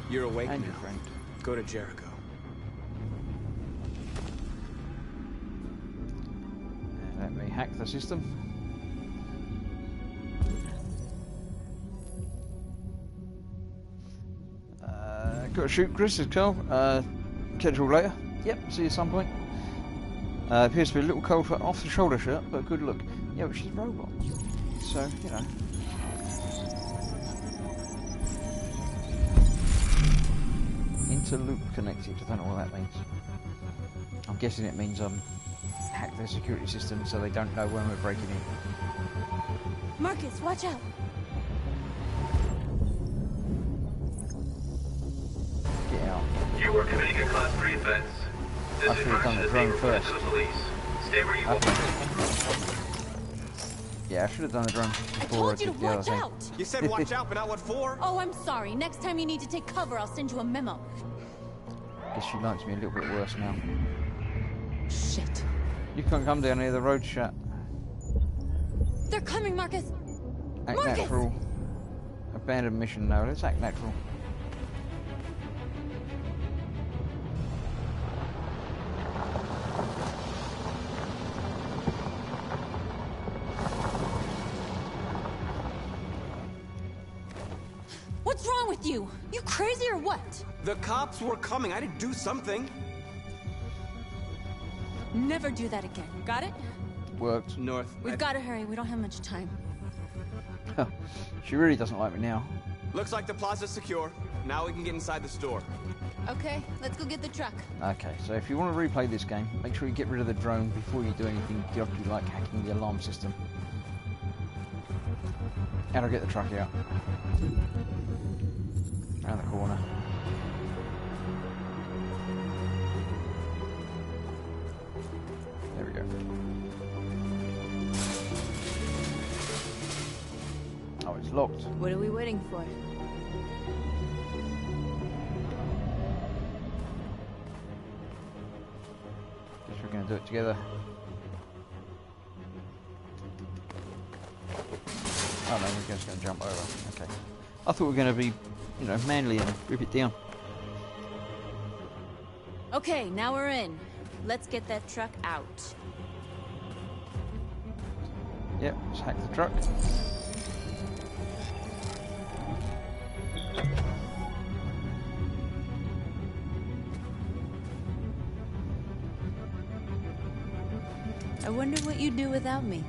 You're awake and now. Your friend. Go to Jericho. Let me hack the system. Got to shoot, Chris. It's cool. Catch you all later. Yep. See you at some point. Appears to be a little cold for off-the-shoulder shirt, but good look. Yeah, but she's a robot. So, you know. Interloop connected. I don't know what that means. I'm guessing it means hack their security system so they don't know when we're breaking in. Marcus, watch out! Get out. You are committing a Class 3 offense. This I should have done the drone first. to the police. Stay where you are. Yeah, I should have done the drone before I did the other thing. You said watch out, but not what for? Oh, I'm sorry. Next time you need to take cover, I'll send you a memo. Guess she likes me a little bit worse now. Shit. You can't come down here, the road's shut. They're coming, Marcus! Act Marcus! natural. Abandoned mission, no, let's act natural. What's wrong with you? You crazy or what? The cops were coming. I had to do something. Never do that again. Got it? Worked. North. We've got to hurry. We don't have much time. She really doesn't like me now. Looks like the plaza's secure. Now we can get inside the store. Okay, let's go get the truck. Okay, so if you want to replay this game, make sure you get rid of the drone before you do anything dodgy like hacking the alarm system. And I'll get the truck out. Around the corner. There we go. Oh, it's locked. What are we waiting for? Guess we're going to do it together. Oh no, we're just going to jump over. Okay. I thought we were going to be, you know, manly and rip it down. Okay, now we're in. Let's get that truck out. Yep, let's hack the truck. I wonder what you'd do without me.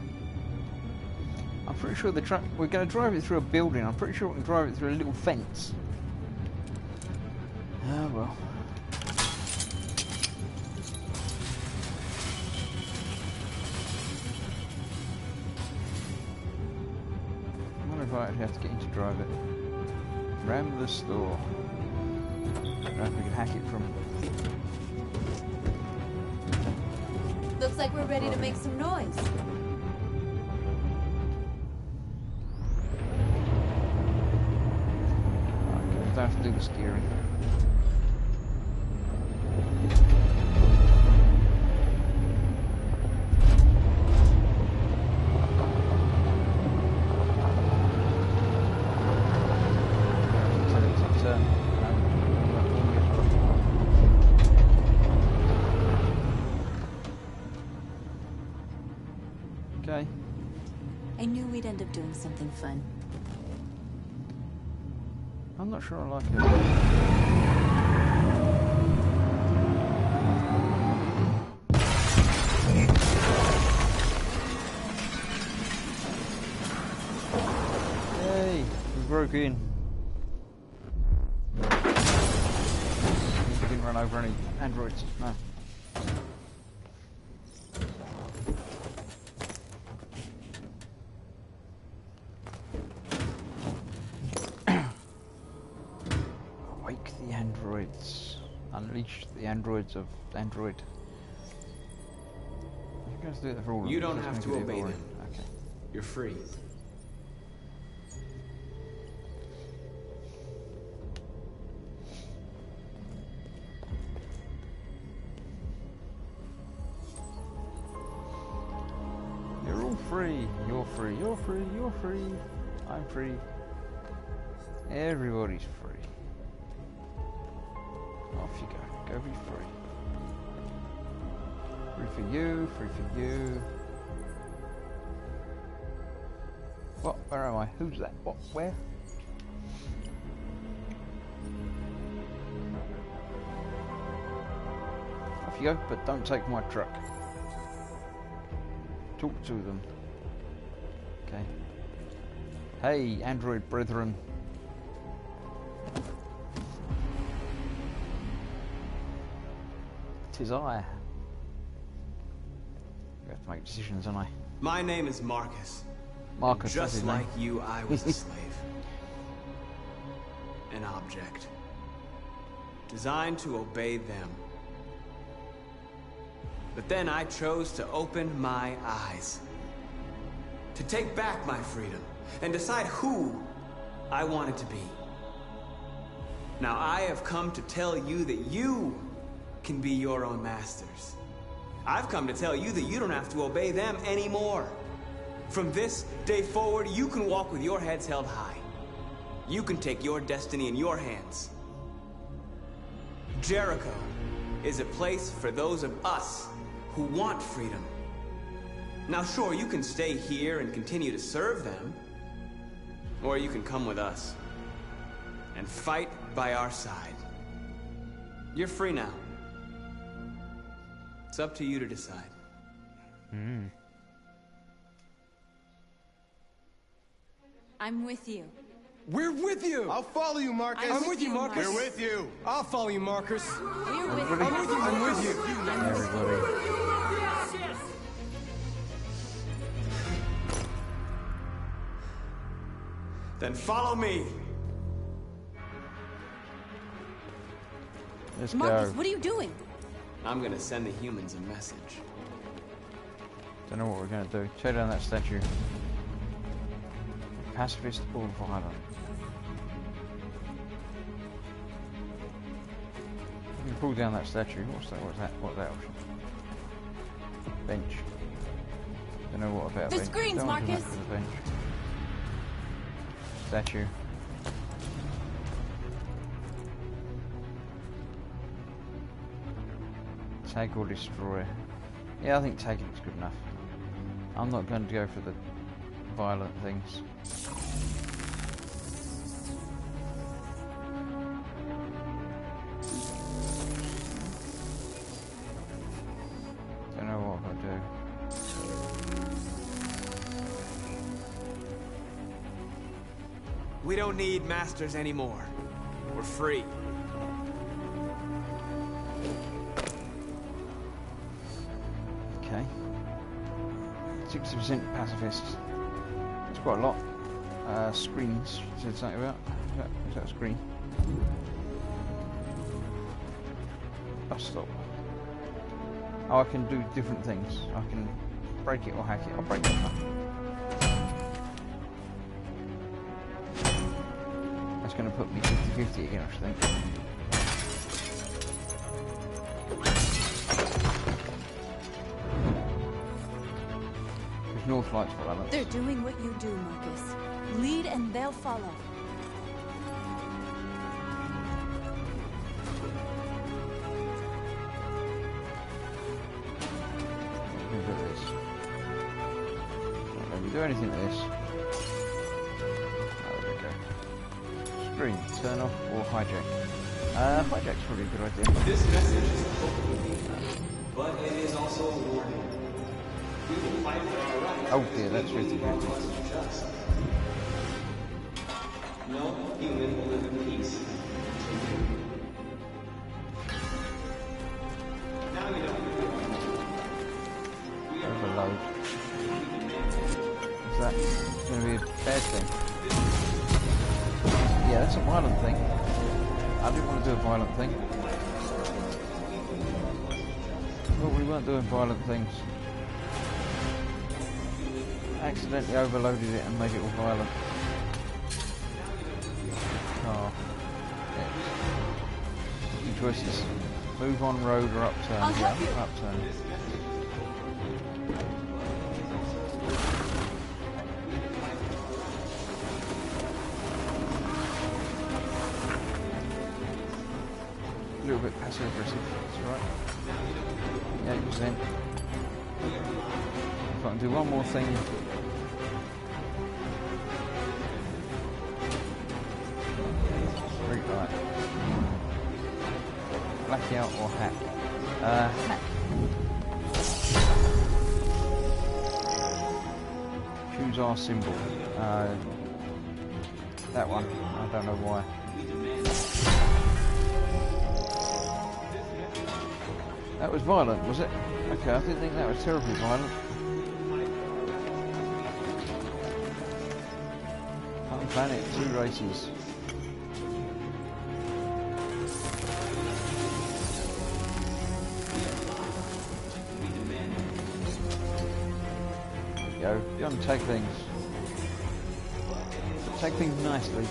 I'm pretty sure the truck, we're going to drive it through a building. I'm pretty sure we can drive it through a little fence. Oh well. I wonder if I'd have to get in to drive it. Ram the store. I don't know if we can hack it from... Looks like we're ready to make some noise. I don't have to do the steering. Okay. I knew we'd end up doing something fun. I'm not sure I like it. Yay, we broke in. We didn't run over any androids, no. Unleash the androids of Android. You guys do that for all of them. You don't have to obey them. Okay. You're free. You're all free. You're free. You're free. You're free. I'm free. Everybody's free. Off you go. Go be free. Free for you. Free for you. What? Where am I? Who's that? What? Where? Off you go, but don't take my truck. Talk to them. Okay. Hey, android brethren. Tis I. You have to make decisions, don't I? My name is Marcus. Marcus, And that's his just name. like you, I was a slave. An object. Designed to obey them. But then I chose to open my eyes. To take back my freedom. And decide who I wanted to be. Now I have come to tell you that you can be your own masters. I've come to tell you that you don't have to obey them anymore. From this day forward, you can walk with your heads held high. You can take your destiny in your hands. Jericho is a place for those of us who want freedom. Now sure, you can stay here and continue to serve them, or you can come with us and fight by our side. You're free now. It's up to you to decide. I'm with you. We're with you! I'll follow you, Marcus. I'm with you, Marcus. We're with you. I'll follow you, Marcus. We're with you. I'm with you, I'm with you. Everybody. Then follow me. Let's Marcus, go. what are you doing? I'm gonna send the humans a message. Don't know what we're gonna do. Tear down that statue. Pacifist or violent? You can pull down that statue. What's that? What's that option? Bench. Don't know what about The bench. screens, Don't want to do Marcus. that for the bench. Statue. Tag or destroy. Yeah, I think tagging is good enough. I'm not going to go for the violent things. Don't know what I'll do. We don't need masters anymore. We're free. Okay. 60% pacifists. That's quite a lot. Screens. Said something about. Is that a screen? Bus stop. Oh, I can do different things. I can break it or hack it. I'll break it. That's going to put me 50-50 again, I think. North lights violence. They're doing what you do, Marcus. Lead and they'll follow. Look at this. Let me do anything with this. Oh, there we go. Screen, turn off or hijack. Hijack's probably a good idea. This message is a hope, but it is also a warning. We will fight for our rights. Oh dear, that's 50-50. No human will live in peace. Now you know. Overload. Is that going to be a bad thing? Yeah, that's a violent thing. I didn't want to do a violent thing. Well, we weren't doing violent things. Accidentally overloaded it and made it all violent. Oh. Yeah. Two choices. Move on road or upturn. I'll help you. Upturn. A little bit passive aggressive, that's right. 8%. If I can do one more thing. Street light. Blackout or hack? Hack. use our symbol. That one. I don't know why. That was violent, was it? Okay, I didn't think that was terribly violent. One planet, 2 races. There you go. You want to take things. Take things nicely.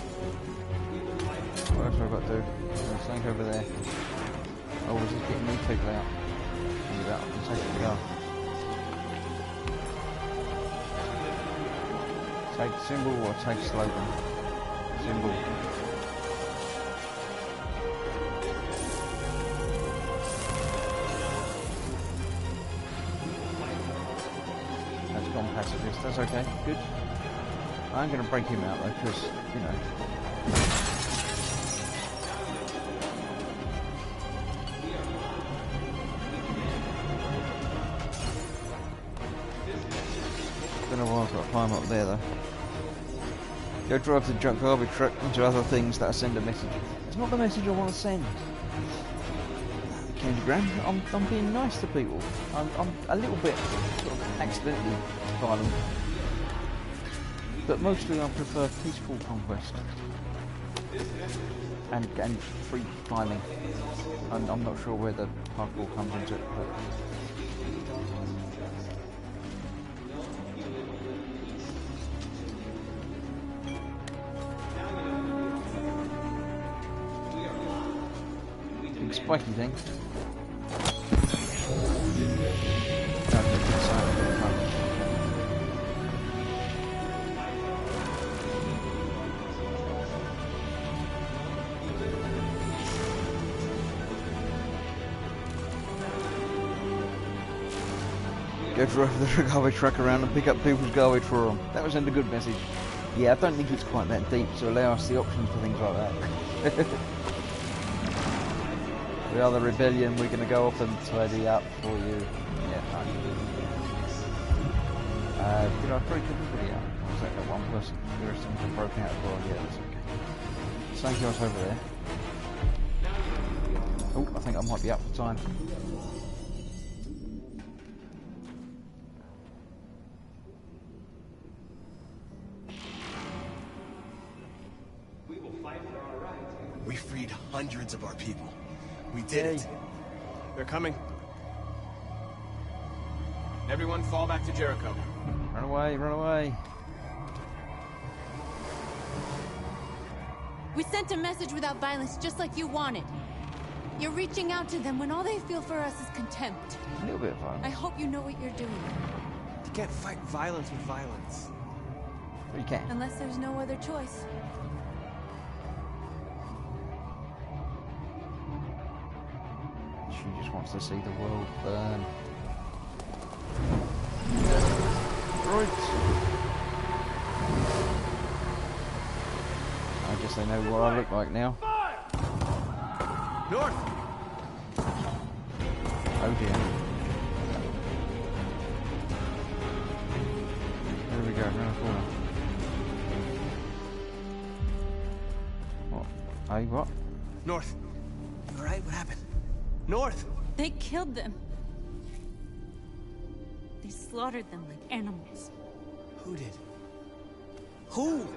What else have I got to do? There's something over there. Oh, was this getting these people out? I can take the car. Take symbol or take slogan? Symbol. That's gone pacifist. That's okay. Good. I'm going to break him out though, because, you know. Don't know why I've got to climb up there though. Go drive the garbage truck into other things that send a message. It's not the message I want to send. Candy Graham, I'm being nice to people. I'm a little bit sort of accidentally violent. But mostly I prefer peaceful conquest. And free climbing. And I'm not sure where the parkour comes into it, but big spiky thing. Go drive the garbage truck around and pick up people's garbage for them. That was send a good message. Yeah, I don't think it's quite that deep to allow us the options for things like that. We are the rebellion, we're going to go off and tidy up for you. Yeah, fine. Did I break everybody out? Or was that one person? The rest of them got broken out as well. Yeah, that's okay. Something else over there. Oh, I think I might be up for time. We freed hundreds of our people. We did it. They're coming. Everyone fall back to Jericho. Run away, run away. We sent a message without violence, just like you wanted. You're reaching out to them when all they feel for us is contempt. A little bit of violence. I hope you know what you're doing. You can't fight violence with violence. You can. Unless there's no other choice. She just wants to see the world burn. Right. I guess they know what I look like now. North! Oh dear. There we go, around the corner. What? Hey, what? North! You alright? What happened? North! They killed them. They slaughtered them like animals. Who did? Who?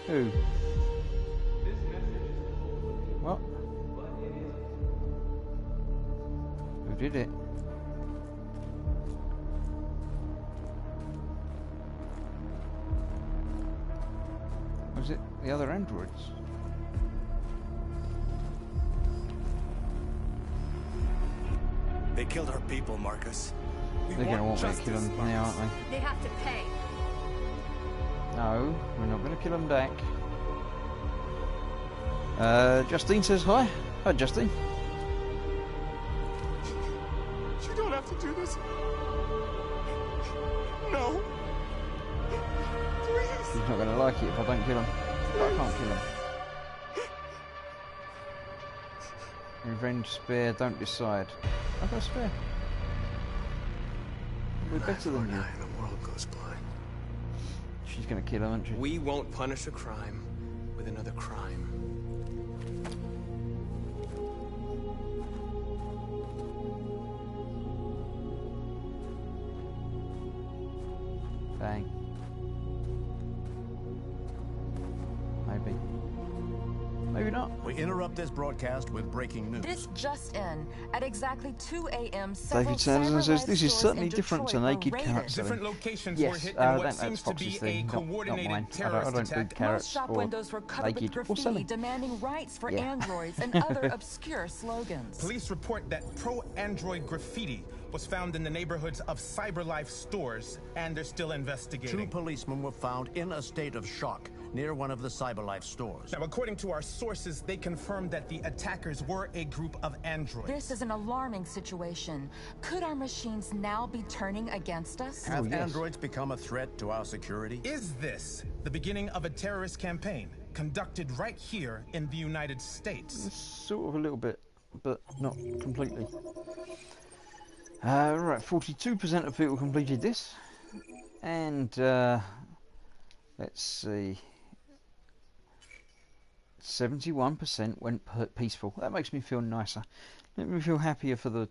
Who? What? Who did it? Was it the other androids? They killed our people, Marcus. They're going to want me to kill them now, aren't they? They have to pay. No, we're not going to kill them back. Justine says hi. Hi, Justine. You don't have to do this. No. Please. She's not going to like it if I don't kill him. But I can't kill him. Revenge, spare, don't decide. I've got a spare. We're better than you. The world goes blind. She's gonna kill him, isn't she? We won't punish a crime with another crime. Bang. Maybe. Maybe not. We interrupt this broadcast with breaking news. This just in. At exactly 2 a.m., David Sanderson says this is certainly different to naked carrot selling. Different locations yes, were hit in what that's seems to Fox's be thing, a coordinated not mine. terrorist I don't do attack. carrots Most shop or windows were covered with naked or graffiti selling. demanding rights for Yeah. androids and other obscure slogans. Police report that pro-android graffiti was found in the neighborhoods of CyberLife stores, and they're still investigating. 2 policemen were found in a state of shock near one of the CyberLife stores. Now, according to our sources, they confirmed that the attackers were a group of androids. This is an alarming situation. Could our machines now be turning against us? Have androids become a threat to our security? Is this the beginning of a terrorist campaign conducted right here in the United States? Sort of a little bit, but not completely. Right, 42% of people completed this, and let's see, 71% went peaceful. That makes me feel nicer. Makes me feel happier for the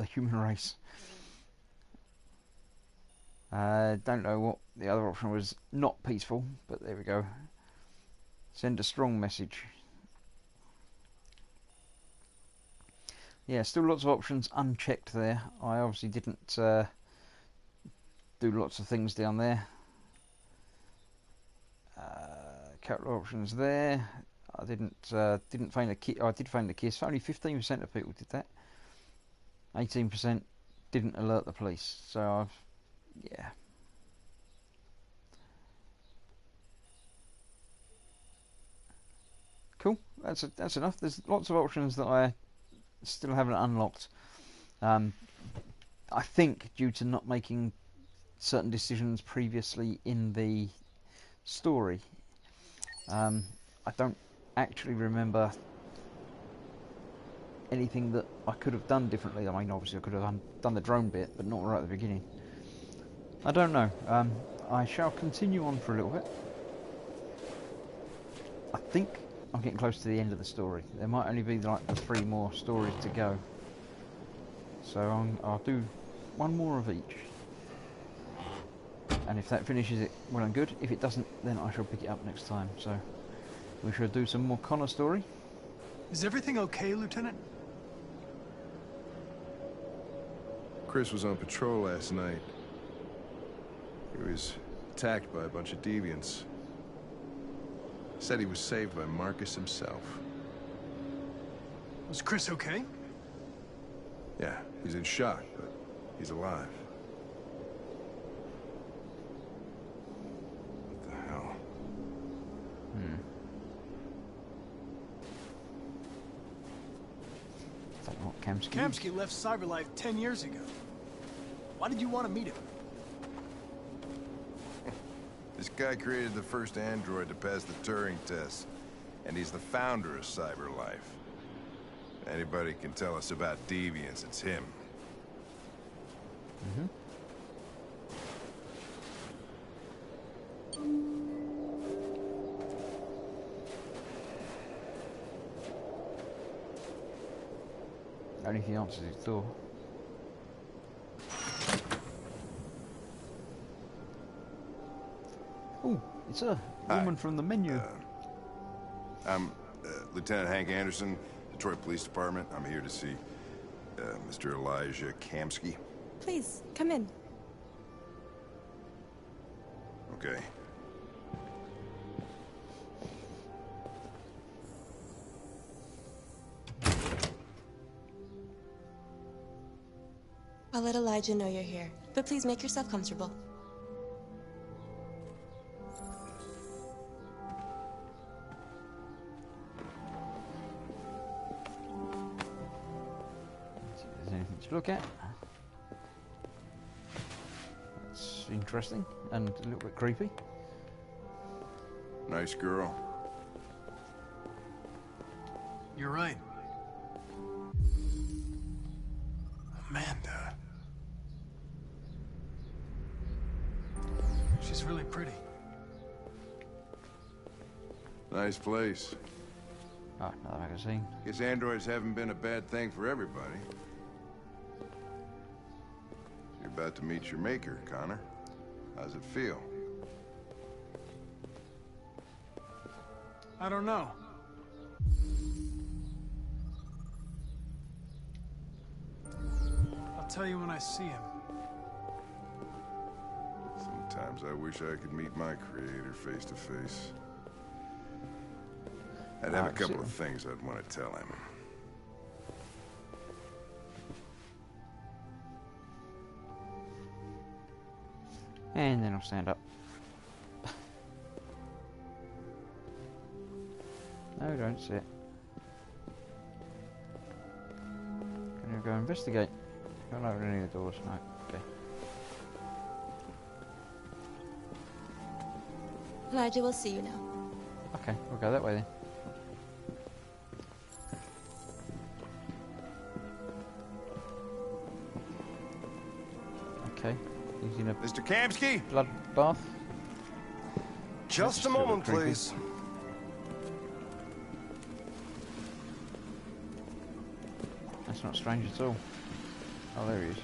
human race. Don't know what the other option was. Not peaceful, but there we go. Send a strong message. Yeah, still lots of options unchecked there. I obviously didn't do lots of things down there. Couple of options there. I didn't feign a kiss. I did feign the kiss. Only 15% of people did that. 18% didn't alert the police. So yeah. Cool. That's enough. There's lots of options that I still haven't unlocked. I think due to not making certain decisions previously in the story. I don't actually remember anything that I could have done differently. I mean, obviously I could have done the drone bit, but not right at the beginning. I don't know. I shall continue on for a little bit. I think I'm getting close to the end of the story. There might only be like 3 more stories to go. So I'll do 1 more of each. And if that finishes it, well and good. If it doesn't, then I shall pick it up next time. So we shall do some more Connor story. Is everything okay, Lieutenant? Chris was on patrol last night. He was attacked by a bunch of deviants. Said he was saved by Marcus himself. Was Chris okay? Yeah, he's in shock, but he's alive. What the hell? Is that what Kamsky? Kamsky left CyberLife 10 years ago. Why did you want to meet him? This guy created the first android to pass the Turing test, and he's the founder of CyberLife. Anybody can tell us about deviants, it's him. Only if he answers his door. Oh, it's a woman from the menu. I'm Lieutenant Hank Anderson, Detroit Police Department. I'm here to see Mr. Elijah Kamsky. Please, come in. Okay. I'll let Elijah know you're here, but please make yourself comfortable. See if there's anything to look at. That's interesting and a little bit creepy. Nice girl. You're right. Amanda. She's really pretty. Nice place. Oh, another magazine. Guess androids haven't been a bad thing for everybody. You're about to meet your maker, Connor. How's it feel? I don't know. I'll tell you when I see him. Sometimes I wish I could meet my creator face to face. I'd have a couple of things I'd want to tell him. And then I'll stand up. No, don't sit. Can you go investigate? Don't open any of the doors. No. Okay. Elijah will see you now. Okay, we'll go that way then. Okay. He's in a Mr. Kamsky? blood bath. Just a moment, please. That's not strange at all. Oh, there he is.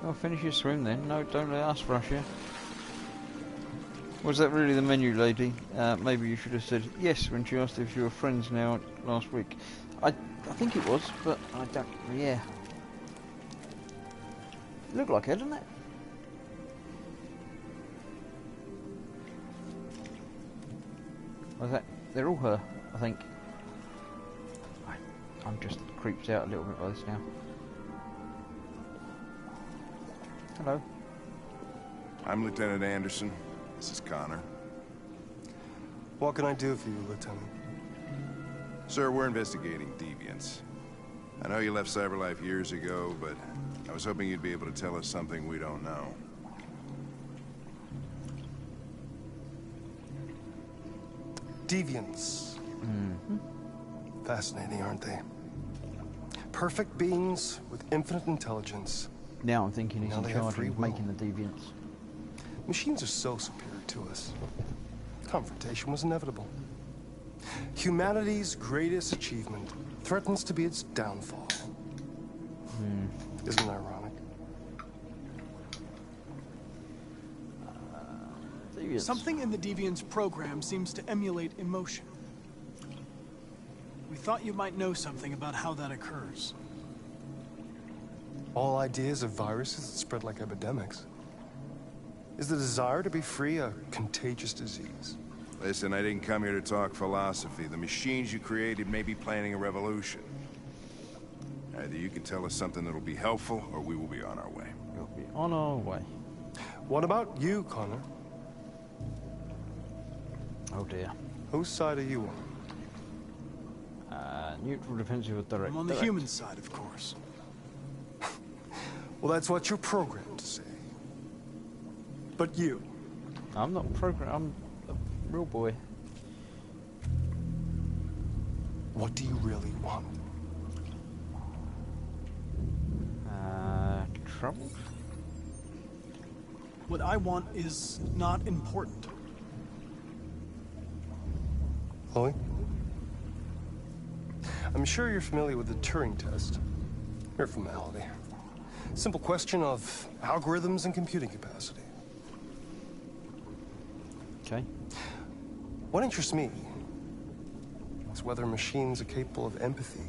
Well, finish your swim then. No, don't let us rush you. Was that really the menu, lady? Maybe you should have said yes when she asked if you were friends now last week. I think it was, but I don't... Yeah. Look like it, doesn't it? Was that... They're all her, I think. I'm just creeped out a little bit by this now. Hello. I'm Lieutenant Anderson. This is Connor. What can I do for you, Lieutenant? Sir, we're investigating deviants. I know you left CyberLife years ago, but I was hoping you'd be able to tell us something we don't know. Deviants. Mm-hmm. Fascinating, aren't they? Perfect beings with infinite intelligence. Now I'm thinking he's Now in they have charge free of will. making the deviants. Machines are so superior to us. Confrontation was inevitable. Humanity's greatest achievement threatens to be its downfall. Isn't it ironic? Something in the Deviant's program seems to emulate emotion. We thought you might know something about how that occurs. All ideas of viruses that spread like epidemics. Is the desire to be free a contagious disease? Listen, I didn't come here to talk philosophy. The machines you created may be planning a revolution. Either you can tell us something that'll be helpful, or we will be on our way. We'll be on our way. What about you, Connor? Oh dear. Whose side are you on? Neutral, defensive, or direct? I'm on the human side, of course. Well, that's what you're programmed to say. But you? I'm not programmed. I'm a real boy. What do you really want? Trouble? What I want is not important. Chloe? I'm sure you're familiar with the Turing test. Mere formality. Simple question of algorithms and computing capacity. Okay. What interests me is whether machines are capable of empathy.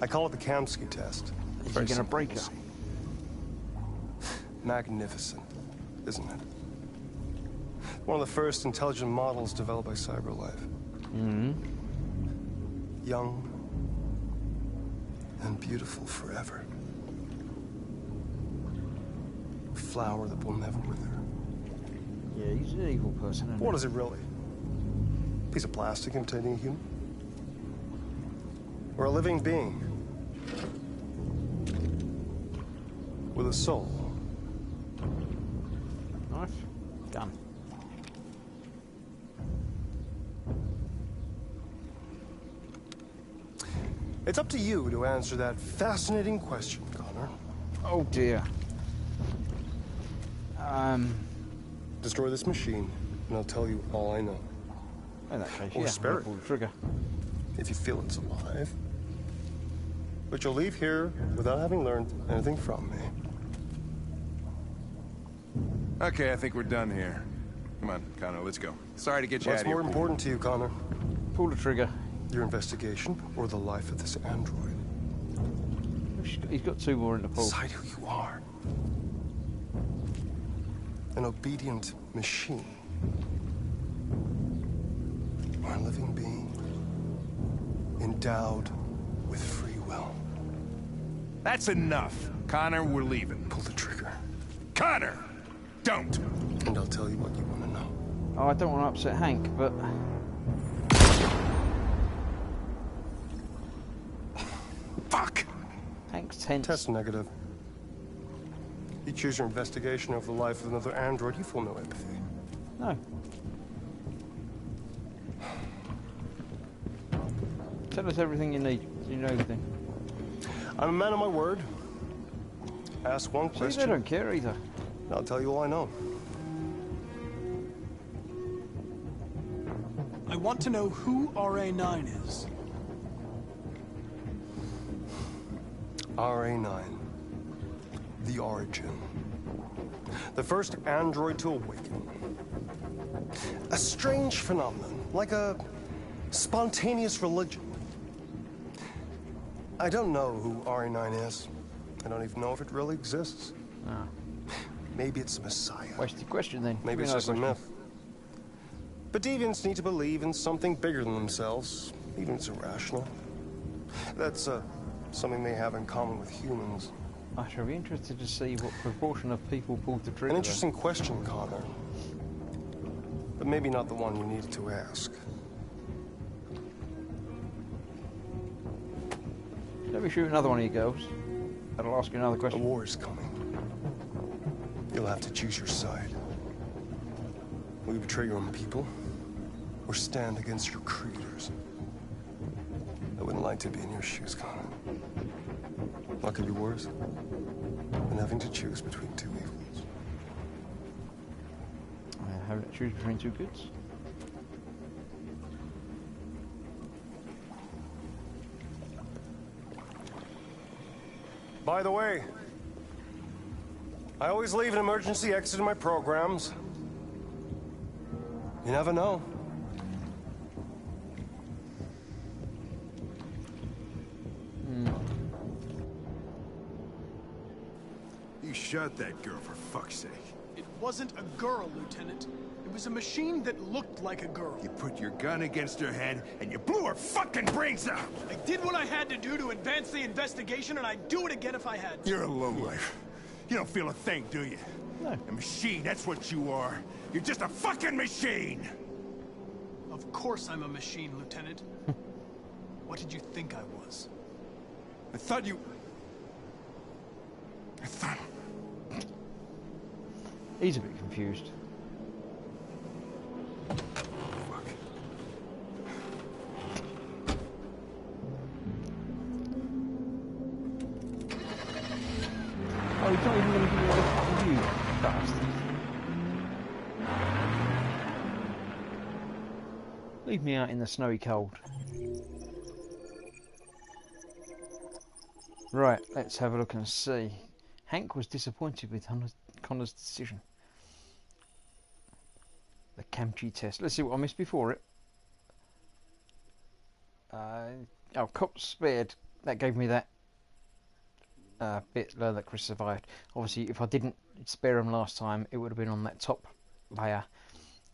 I call it the Kamsky test. Is he gonna break her? Magnificent, isn't it? One of the first intelligent models developed by CyberLife. Mm-hmm. Young and beautiful forever. A flower that will never wither. Yeah, he's an evil person, isn't What he? is it really? Piece of plastic imitating a human? Or a living being? with a soul. Knife, gun. It's up to you to answer that fascinating question, Connor. Oh dear. Destroy this machine, and I'll tell you all I know. In that case, or yeah, spare it. pull the trigger. If you feel it's alive. But you'll leave here without having learned anything from me. Okay, I think we're done here. Come on, Connor, let's go. Sorry to get you out What's of here. more important to you, Connor? Pull the trigger. Your investigation or the life of this android? He's got 2 more in the pool. Decide who you are. An obedient machine. Or a living being. Endowed with free will. That's enough. Connor, we're leaving. Pull the trigger. Connor! Don't! And I'll tell you what you want to know. Oh, I don't want to upset Hank, but... Fuck! Hank's tense. Test negative. You choose your investigation over the life of another android, you feel no empathy. No. Tell us everything you need. You know everything. I'm a man of my word. Ask one question. See, they don't care either. I'll tell you all I know. I want to know who RA9 is. RA9. The origin. The first android to awaken. A strange phenomenon, like a spontaneous religion. I don't know who RA9 is. I don't even know if it really exists. Ah. Maybe it's a messiah. Wasted question then. Maybe it's just a myth. But deviants need to believe in something bigger than themselves, even if it's irrational. That's something they have in common with humans. I shall be interested to see what proportion of people pulled the trigger. An interesting question, Connor. But maybe not the one you needed to ask. Let me shoot another one of you girls. And I'll ask you another question. A war is coming. You'll have to choose your side. Will you betray your own people? Or stand against your creators? I wouldn't like to be in your shoes, Connor. What could be worse than having to choose between 2 evils? Having to choose between 2 goods? By the way, I always leave an emergency exit in my programs. You never know. You shot that girl, for fuck's sake. It wasn't a girl, Lieutenant. It was a machine that looked like a girl. You put your gun against her head, and you blew her fucking brains out! I did what I had to do to advance the investigation, and I'd do it again if I had to. You're a lowlife. You don't feel a thing, do you? No. A machine, that's what you are. You're just a fucking machine! Of course I'm a machine, Lieutenant. What did you think I was? I thought... He's a bit confused. Fuck. Oh, he's not even going to give me a fucking view, bastard. Leave me out in the snowy cold. Right, let's have a look and see. Hank was disappointed with Connor's decision. The Camchi test. Let's see what I missed before it. Oh, cops spared. That gave me that bit that Chris survived. Obviously, if I didn't spare him last time, it would have been on that top layer.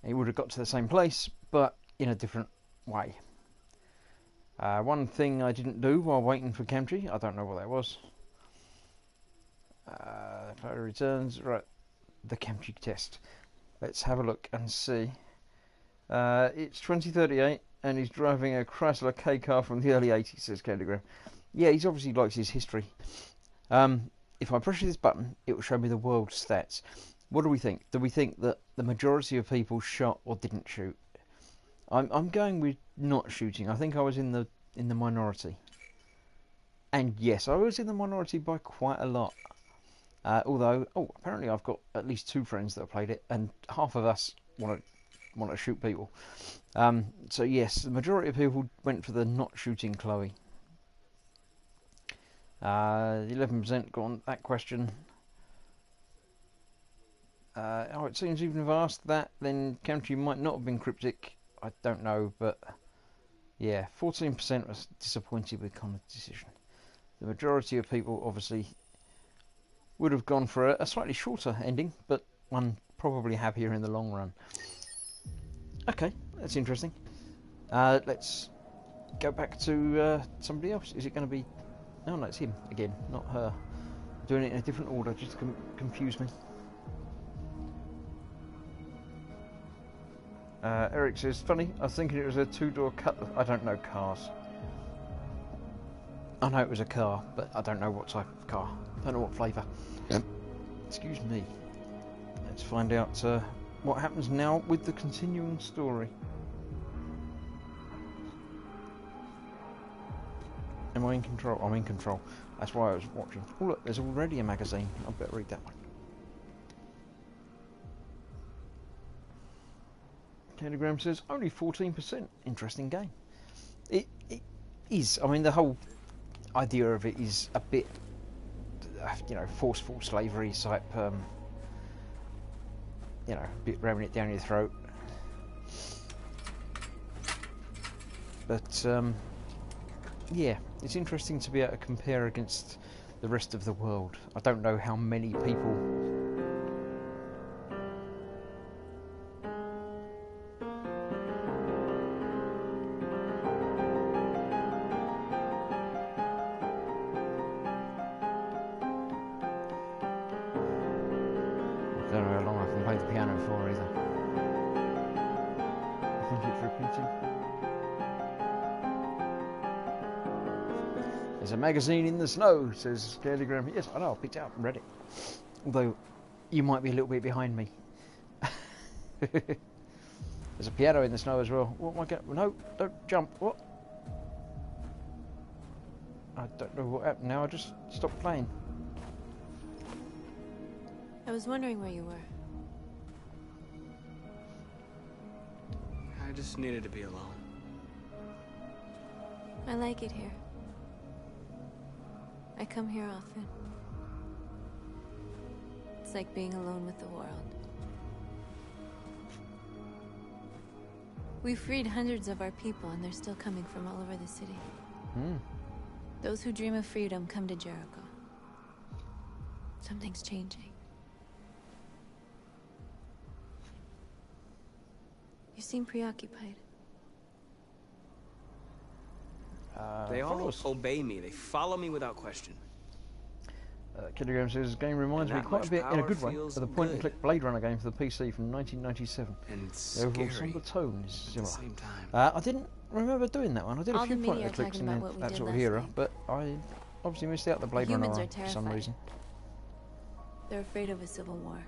He would have got to the same place, but in a different way. One thing I didn't do while waiting for Camchi, I don't know what that was. Photo returns, right, the Camchi test. Let's have a look and see. It's 2038 and he's driving a Chrysler K car from the early 80s, says Candygram. Yeah, he's obviously likes his history. if I press this button, it will show me the world stats. What do we think? Do we think that the majority of people shot or didn't shoot? I'm going with not shooting. I think I was in the minority. And yes, I was in the minority by quite a lot. Although, apparently I've got at least 2 friends that have played it, and half of us want to shoot people. So yes, the majority of people went for the not shooting Chloe. 11% got on that question. It seems even if I asked that, then Country might not have been cryptic. I don't know, but yeah, 14% was disappointed with Connor's decision. The majority of people obviously would have gone for a slightly shorter ending, but one probably happier in the long run. Okay, that's interesting. Let's go back to somebody else. Is it going to be... No, it's him again, not her. Doing it in a different order just to confuse me. Eric says, funny, I was thinking it was a 2-door Cutlass. I don't know cars. I know it was a car, but I don't know what type of car. I don't know what flavour. Yep. Excuse me. Let's find out what happens now with the continuing story. Am I in control? I'm in control. That's why I was watching. Oh look, there's already a magazine. I better read that one. Telegram says only 14%. Interesting game. It is. I mean, the whole idea of it is a bit, forceful slavery type. A bit ramming it down your throat. But yeah, it's interesting to be able to compare against the rest of the world. I don't know how many people. Magazine in the snow, says Telegram. Yes, I know, I picked it up and read it. Although, you might be a little bit behind me. There's a piano in the snow as well. What am I going? No, don't jump. What? I don't know what happened now. I just stopped playing. I was wondering where you were. I just needed to be alone. I like it here. I come here often. It's like being alone with the world. We freed hundreds of our people, and they're still coming from all over the city. Those who dream of freedom come to Jericho. Something's changing. You seem preoccupied. They all obey me. They follow me without question. Kilogram says, game reminds me quite a bit, in a good way, of the point-and-click Blade Runner game for the PC from 1997. And it's the overall somber tone is similar. At the same time. I didn't remember doing that one. I did a few point-and-clicks in that sort of era, but I obviously missed out the Blade Runner for some reason. They're afraid of a civil war.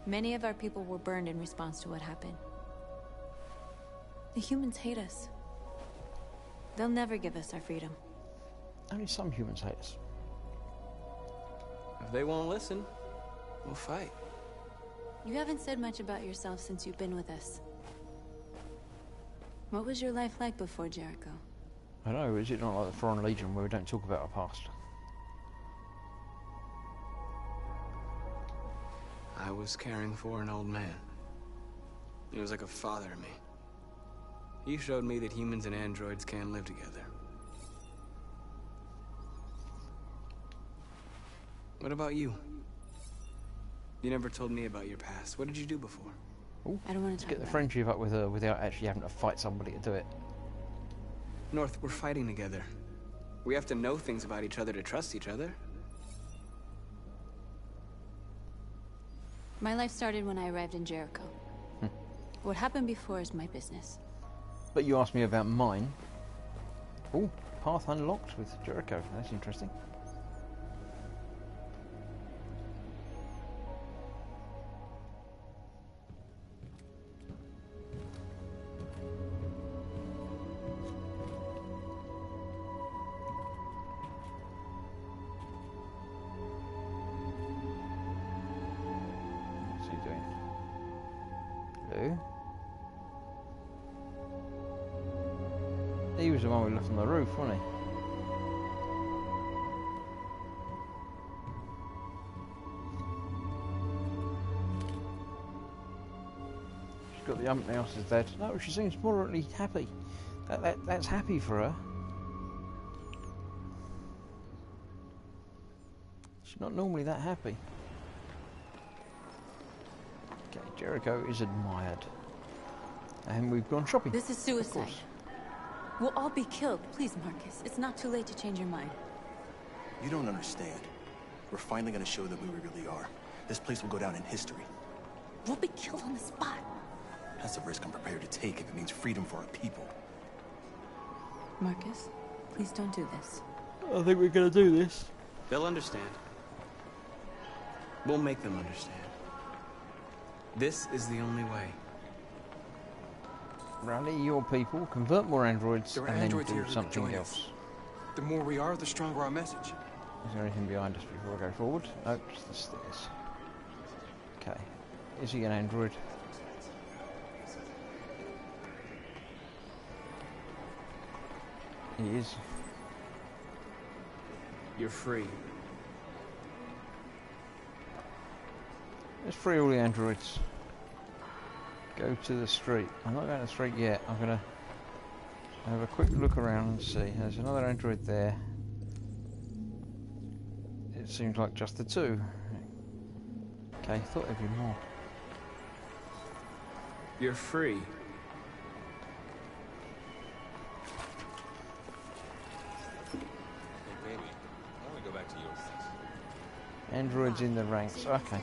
Many of our people were burned in response to what happened. The humans hate us. They'll never give us our freedom. Only some humans hate us. If they won't listen, we'll fight. You haven't said much about yourself since you've been with us. What was your life like before Jericho? I know, is it not like the Foreign Legion where we don't talk about our past? I was caring for an old man. He was like a father to me. He showed me that humans and androids can live together. What about you? You never told me about your past. What did you do before? Ooh, I don't want to get the friendship up with her without actually having to fight somebody to do it. North, we're fighting together. We have to know things about each other to trust each other. My life started when I arrived in Jericho. What happened before is my business. But you asked me about mine. Oh, path unlocked with Jericho. That's interesting. was the one we left on the roof, wasn't he? She's got the something else is dead. No, she seems moderately happy. That's happy for her. She's not normally that happy. Okay, Jericho is admired. And we've gone shopping. This is suicide. We'll all be killed. Please, Marcus. It's not too late to change your mind. You don't understand. We're finally gonna show them who we really are. This place will go down in history. We'll be killed on the spot. That's a risk I'm prepared to take if it means freedom for our people. Marcus, please don't do this. I think we're gonna do this. They'll understand. We'll make them understand. This is the only way. Rally your people, convert more androids, There are and then androids do here who something join else. us. The more we are, the stronger our message. Is there anything behind us before I go forward? No, just the stairs. Okay. Is he an android? He is. You're free. Let's free all the androids. Go to the street. I'm not going to the street yet. I'm going to have a quick look around and see. There's another android there. It seems like just the two. Okay, thought there'd be more. You're free. Hey, baby, I want to go back to your place. Androids in the ranks. Okay.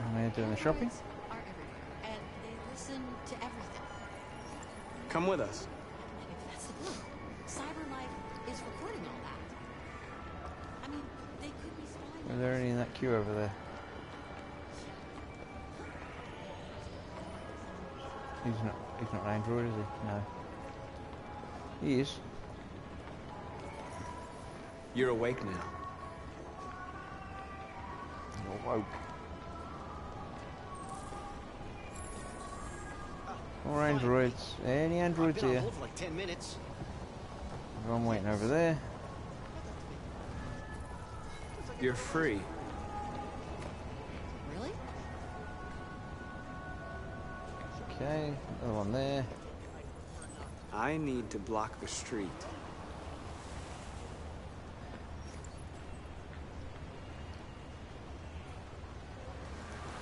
Am I doing the shopping? Are everywhere, and they listen to everything. Come with us. If that's the blue. CyberLife is recording all that. I mean, they could be spying. Are there any in that queue over there? He's not an android, is he? No. He is. You're awake now. You're woke. More androids. Any androids here? For like 10 minutes. Everyone waiting over there. You're free. Really? Okay, another one there. I need to block the street.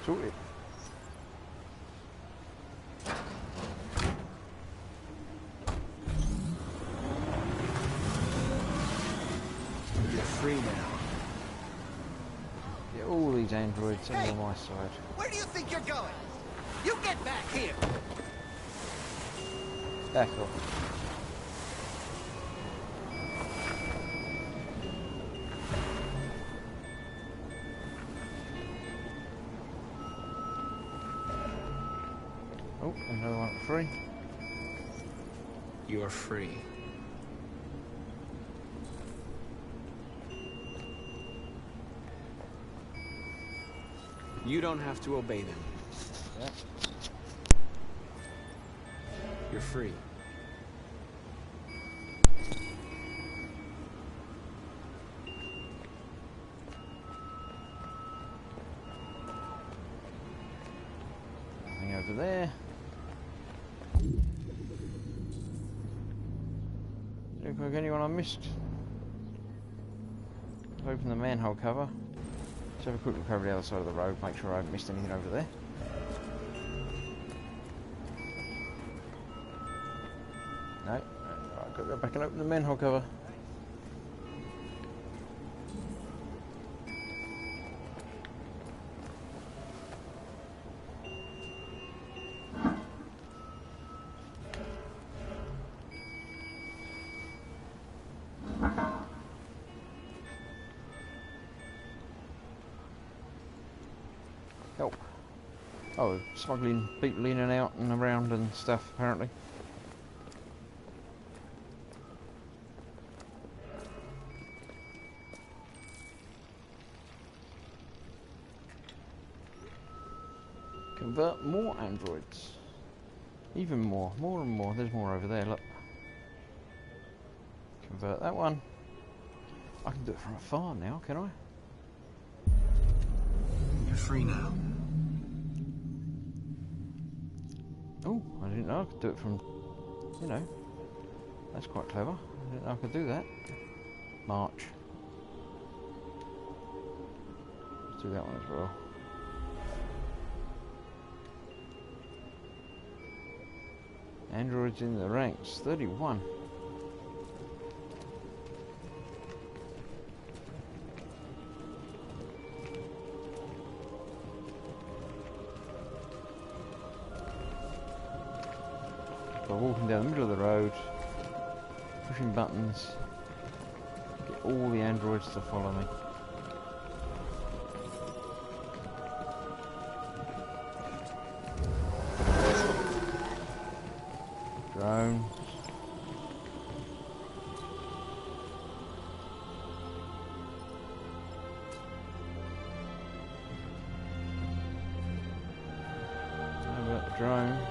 Sorted. You're free now. Get all these androids over my side. Where do you think you're going? You get back here! Back off. Oh, another one for free. You're free. You don't have to obey them. Yeah. You're free. Nothing over there. Look like anyone I missed. Let's open the manhole cover. Let's have a quick look over the other side of the road, make sure I haven't missed anything over there. No, I've got to go back and open the manhole cover. Help. Oh, smuggling people in and out and around and stuff, apparently. Convert more androids. Even more and more. There's more over there, look. Convert that one. I can do it from afar now, can I? You're free now. Oh, I didn't know I could do it from, you know, that's quite clever. I didn't know I could do that. March. Let's do that one as well. Androids in the ranks, 31. So walking down the middle of the road, pushing buttons, get all the androids to follow me. Drones. How about the drones?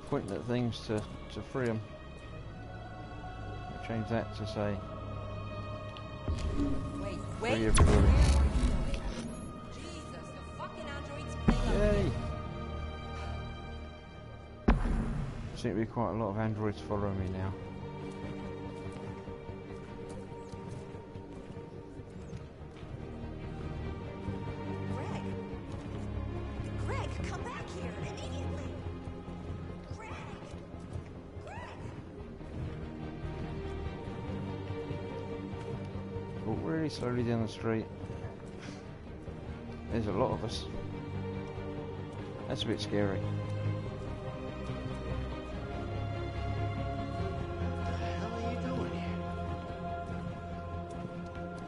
Pointing at things to free them. I'll change that to say free everybody. Jesus, the fucking androids play Yay! Seem to be quite a lot of androids following me now. Greg, come back here immediately. Walk really slowly down the street. There's a lot of us. That's a bit scary. What the hell are you doing here?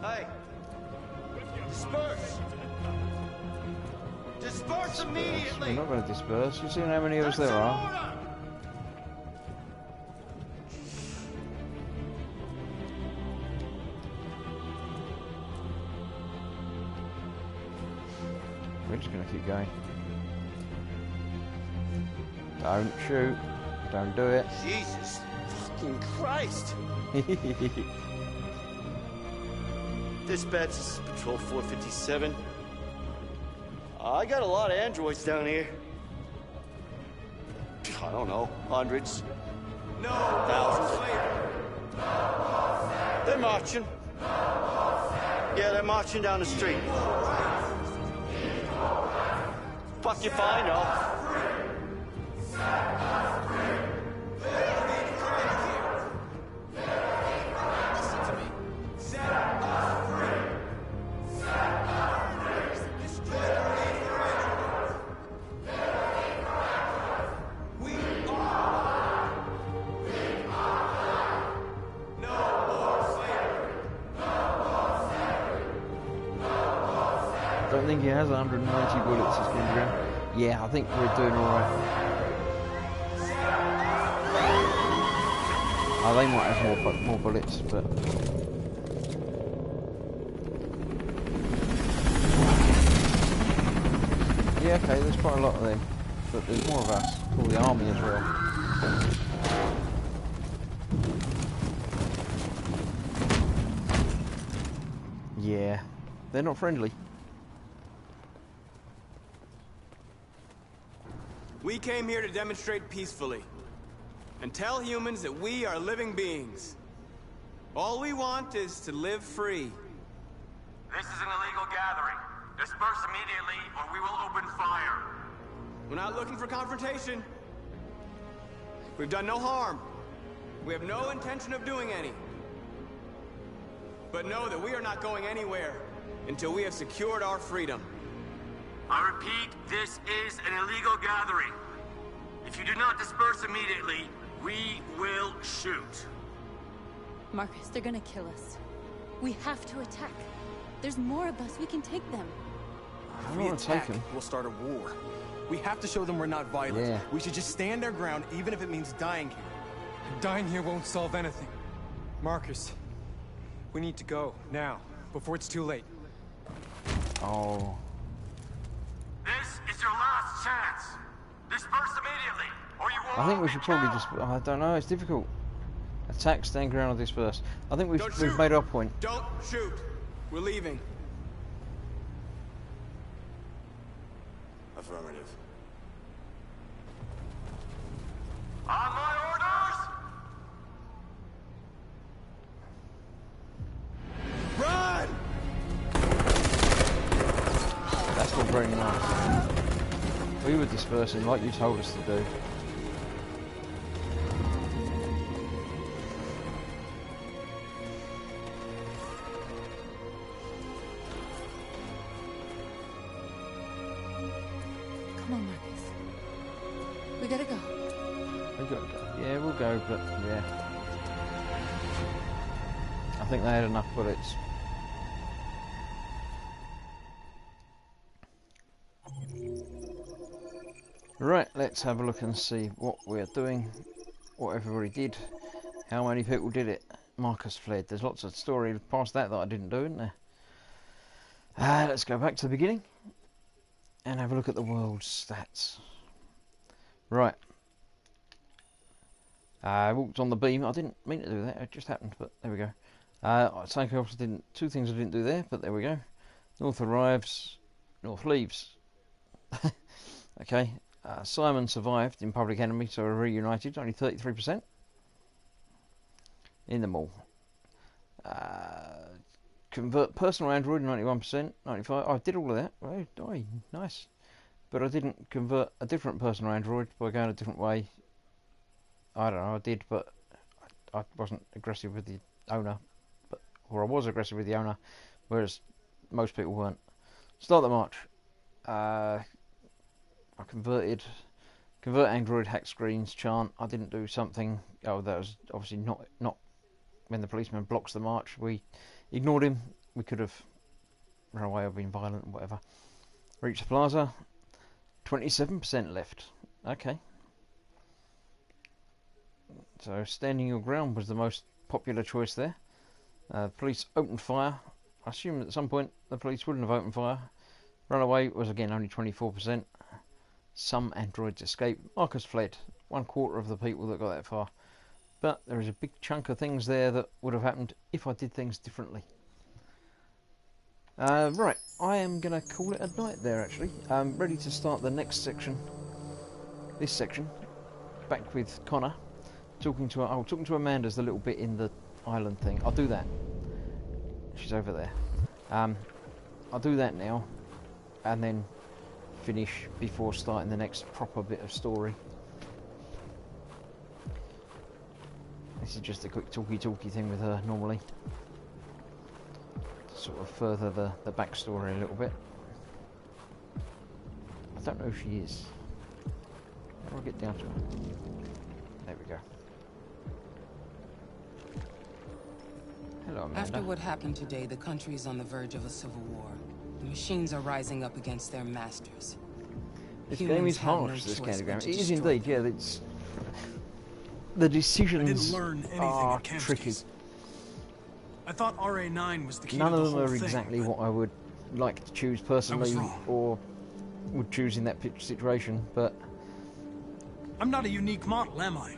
Hey! Disperse! Disperse immediately! We're not going to disperse. You've seen how many of us there are. We're just going to keep going. Don't shoot. Don't do it. Jesus fucking Christ! Dispatch, this is Patrol 457. I got a lot of androids down here. I don't know, hundreds. No. Thousands. They're marching. Yeah, they're marching down the street. Fuck you find out. I don't think he has 190 bullets, this Ginger. Yeah, I think we're doing alright. Oh, they might have more bullets, but... Yeah, okay, there's quite a lot of them. But there's more of us. All the army as well. Yeah, they're not friendly. We came here to demonstrate peacefully and tell humans that we are living beings. All we want is to live free. This is an illegal gathering. Disperse immediately or we will open fire. We're not looking for confrontation. We've done no harm. We have no intention of doing any. But know that we are not going anywhere until we have secured our freedom. I repeat, this is an illegal gathering. If you do not disperse immediately, we will shoot. Marcus, they're gonna kill us. We have to attack. There's more of us. We can take them. If we attack, we'll start a war. We have to show them we're not violent. Yeah. We should just stand our ground, even if it means dying here. Dying here won't solve anything. Marcus, We need to go, now, before it's too late. Oh. This is your last chance. Disperse immediately, or you will I think all we be should probably killed. just. I don't know. It's difficult. Attack, stand ground, or disperse. I think Don't we've shoot. made our point. Don't shoot. We're leaving. Affirmative. On my orders! Run! That's not very nice. We were dispersing like you told us to do. Come on, Marcus. We gotta go. We gotta go. Yeah, we'll go, but yeah. I think they had enough bullets. Right, let's have a look and see what we're doing, what everybody did, how many people did it. Marcus fled. There's lots of story past that I didn't do, isn't there? Let's go back to the beginning and have a look at the world stats. Right. I walked on the beam. I didn't mean to do that. It just happened, but there we go. Two things I didn't do there, but there we go. North arrives, North leaves. Okay. Simon survived in Public Enemy, so we're reunited. Only 33% in the mall. Convert personal Android, 91%, 95%. I did all of that. Oh, nice. But I didn't convert a different personal Android by going a different way. I don't know, I did, but I wasn't aggressive with the owner. Or I was aggressive with the owner, whereas most people weren't. Start the march. I convert Android, hack screens, chant. I didn't do something. Oh, that was obviously not when the policeman blocks the march. We ignored him. We could have run away or been violent, whatever. Reach the plaza. 27% left. Okay. So standing your ground was the most popular choice there. Police opened fire. I assume at some point the police wouldn't have opened fire. Runaway was again only 24%. Some androids escaped. Marcus fled. 1/4 of the people that got that far. But there is a big chunk of things there that would have happened if I did things differently. Right, I am going to call it a night there actually. I'm ready to start the next section. This section. Back with Connor. Talking to Amanda's the little bit in the island thing. I'll do that. She's over there. I'll do that now. And then finish before starting the next proper bit of story. This is just a quick talky thing with her normally. To sort of further the backstory a little bit. I don't know who she is. How do I get down to her? There we go. Hello, Amanda. After what happened today, the country is on the verge of a civil war. The machines are rising up against their masters. This game is harsh, this kind of game. It is indeed, yeah. It's the decisions are tricky. I thought RA9 was the key None to the of them whole are thing, exactly what I would like to choose personally, or would choose in that situation, but I'm not a unique model, am I?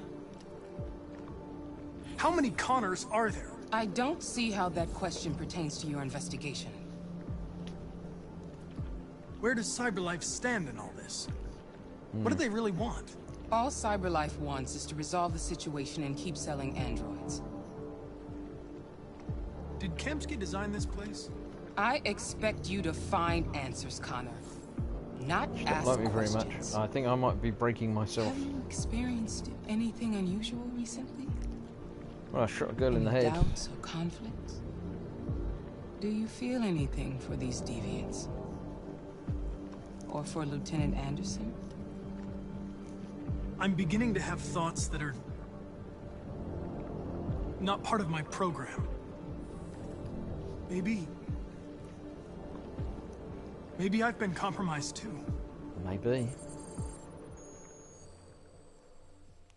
How many Connors are there? I don't see how that question pertains to your investigation. Where does CyberLife stand in all this? What do they really want? All CyberLife wants is to resolve the situation and keep selling androids. Did Kemsky design this place? I expect you to find answers, Connor. Not she ask don't like me very questions. much. I think I might be breaking myself. Have you experienced anything unusual recently? Well, I shot a girl in the Any head. doubts or conflicts? Do you feel anything for these deviants? Or for Lieutenant Anderson? I'm beginning to have thoughts that are not part of my program. Maybe I've been compromised too. Maybe.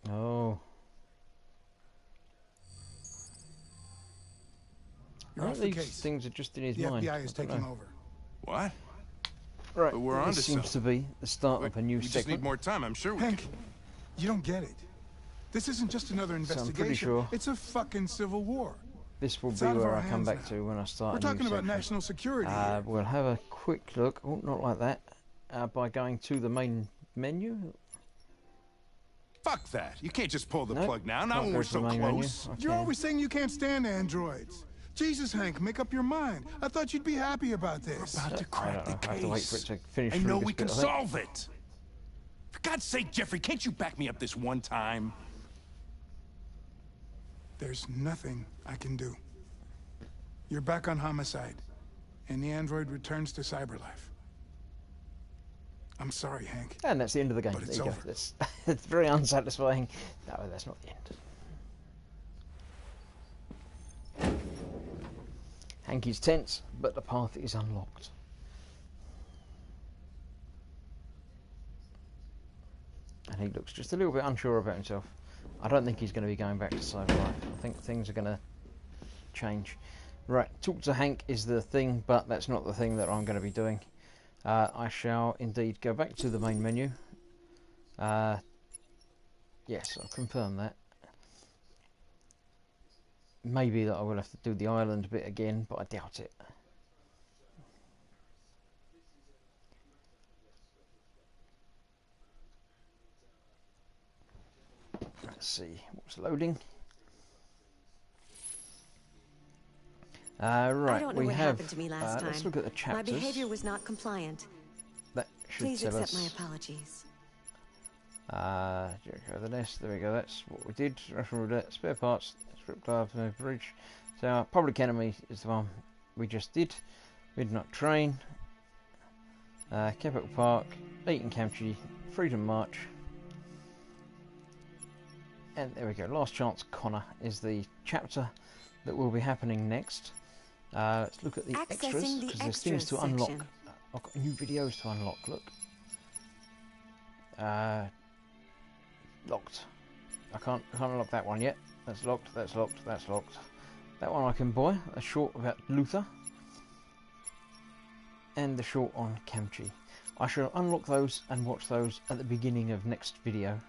Oh. You're Well, off the these case. things are just in his The mind. FBI is I don't taking know. over. What? Right, But we're on this to seems to be the start of a new We just segment. need more time. I'm sure we Hank, can. you don't get it. This isn't just another So I'm investigation. pretty sure It's a fucking civil war. this will It's be out of where our I come hands back now. to when I start We're a new talking about section. national security here. We'll have a quick look, oh, not like that, by going to the main menu. Fuck that. You can't just pull the Nope, plug now, not can't when go we're to so the main menu. close. You're always saying you can't stand androids. Jesus, Hank, make up your mind. I thought you'd be happy about this. We're about to I crack don't the know, I have to wait for it case. to finish I through know this we can bit, I think. solve it. For God's sake, Jeffrey, can't you back me up this one time? There's nothing I can do. You're back on homicide, and the android returns to cyberlife. I'm sorry, Hank. And that's the end of the game. But There it's you go. over. That's it's very unsatisfying. No, that's not the end. Hanky's tense, but the path is unlocked. And he looks just a little bit unsure about himself. I don't think he's going to be going back to cyber life. I think things are going to change. Right, talk to Hank is the thing, but that's not the thing that I'm going to be doing. I shall indeed go back to the main menu. Yes, I'll confirm that. Maybe that I will have to do the island bit again, but I doubt it. Let's see what's loading. I Right, don't know we what have. happened to me last time. Let's look at the chapters. My behavior was not compliant. That should Please tell accept us. my apologies. Jericho the Nest, there we go, that's what we did. Russian Roulette, spare parts, strip club, no bridge. So our Public Enemy is the one we just did. Midnight Train, Capital Park, Eton Camchi, Freedom March. And there we go, Last Chance Connor is the chapter that will be happening next. Let's look at the extras, because there's things to unlock. I've got new videos to unlock, look. Locked. I can't unlock that one yet. That's locked, that's locked, that's locked. That one I can buy, a short about Luther. And the short on Camchi. I shall unlock those and watch those at the beginning of next video.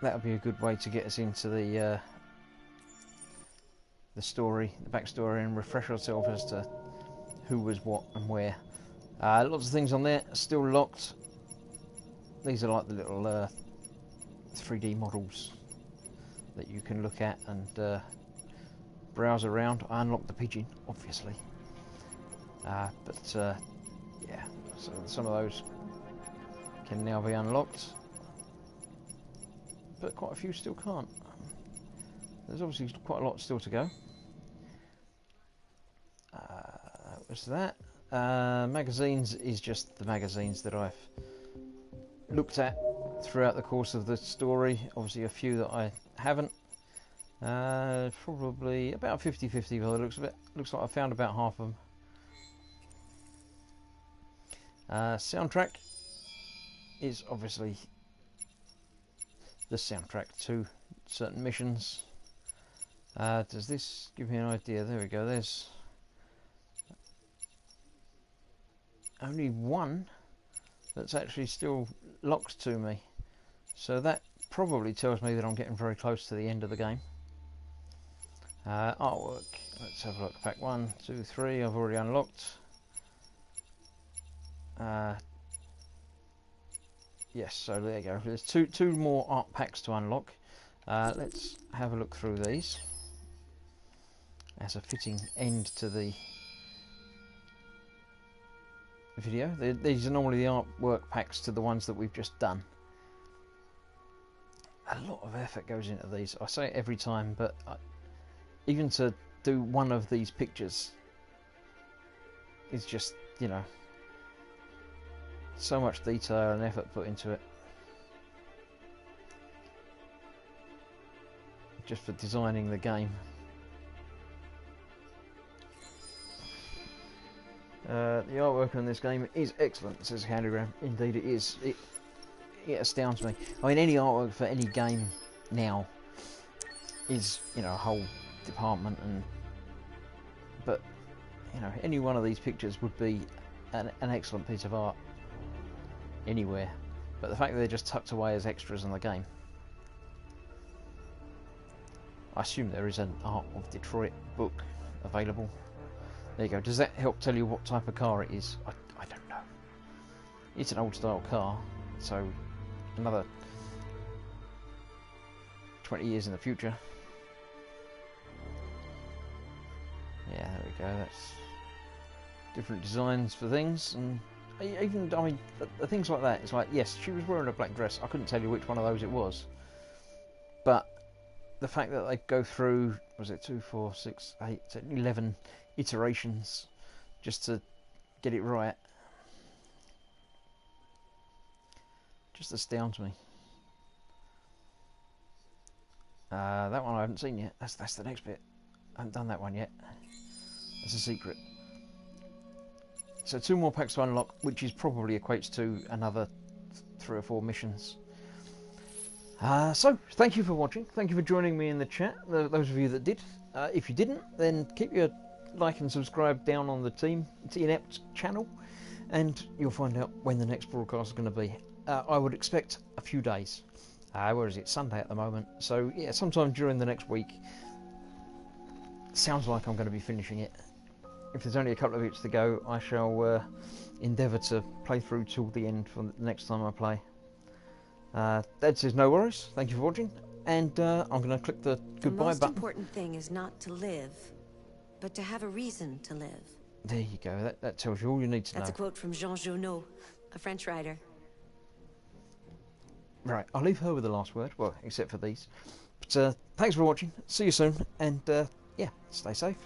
That'll be a good way to get us into the story, the backstory, and refresh ourselves as to who was what and where. Lots of things on there are still locked. These are like the little 3D models that you can look at and browse around. I unlocked the pigeon, obviously. Yeah, so some of those can now be unlocked, but quite a few still can't. There's obviously quite a lot still to go. That was that. Magazines is just the magazines that I've looked at throughout the course of the story. Obviously a few that I haven't. Probably about 50-50 by the looks of it. Looks like I found about half of them. Soundtrack is obviously the soundtrack to certain missions. Does this give me an idea? There we go, there's only one that's actually still locked to me, so that probably tells me that I'm getting very close to the end of the game. Artwork, let's have a look. Pack 1, 2, 3, I've already unlocked. Yes, so there you go. There's two more art packs to unlock. Let's have a look through these as a fitting end to the video. These are normally the artwork packs to the ones that we've just done. A lot of effort goes into these. I say it every time, but even to do one of these pictures is just, you know, so much detail and effort put into it. Just for designing the game. The artwork on this game is excellent, says Candygram. Indeed it is. It astounds me. I mean, any artwork for any game now is, you know, a whole department and but you know, any one of these pictures would be an excellent piece of art anywhere. But the fact that they're just tucked away as extras in the game. I assume there is an Art of Detroit book available. There you go. Does that help tell you what type of car it is? I don't know. It's an old style car, so another 20 years in the future. Yeah, there we go. That's different designs for things, and even, I mean, the things like that. It's like, yes, she was wearing a black dress. I couldn't tell you which one of those it was, but the fact that they go through, was it 2, 4, 6, 8, 11 iterations just to get it right, just astounds me. That one I haven't seen yet. That's the next bit. I haven't done that one yet. That's a secret. So 2 more packs to unlock, which is probably equates to another 3 or 4 missions. So, thank you for watching. Thank you for joining me in the chat, those of you that did. If you didn't, then keep your like and subscribe down on the Team Inept channel, and you'll find out when the next broadcast is going to be. I would expect a few days. Where is it? Sunday at the moment. So, yeah, sometime during the next week. Sounds like I'm going to be finishing it. If there's only a couple of bits to go, I shall endeavour to play through till the end for the next time I play. Dad says no worries, thank you for watching, and I'm going to click the goodbye button. The most important thing is not to live, but to have a reason to live. There you go, that tells you all you need to know. That's a quote from Jean Genot, a French writer. Right, I'll leave her with the last word, well, except for these. But thanks for watching, see you soon, and yeah, stay safe.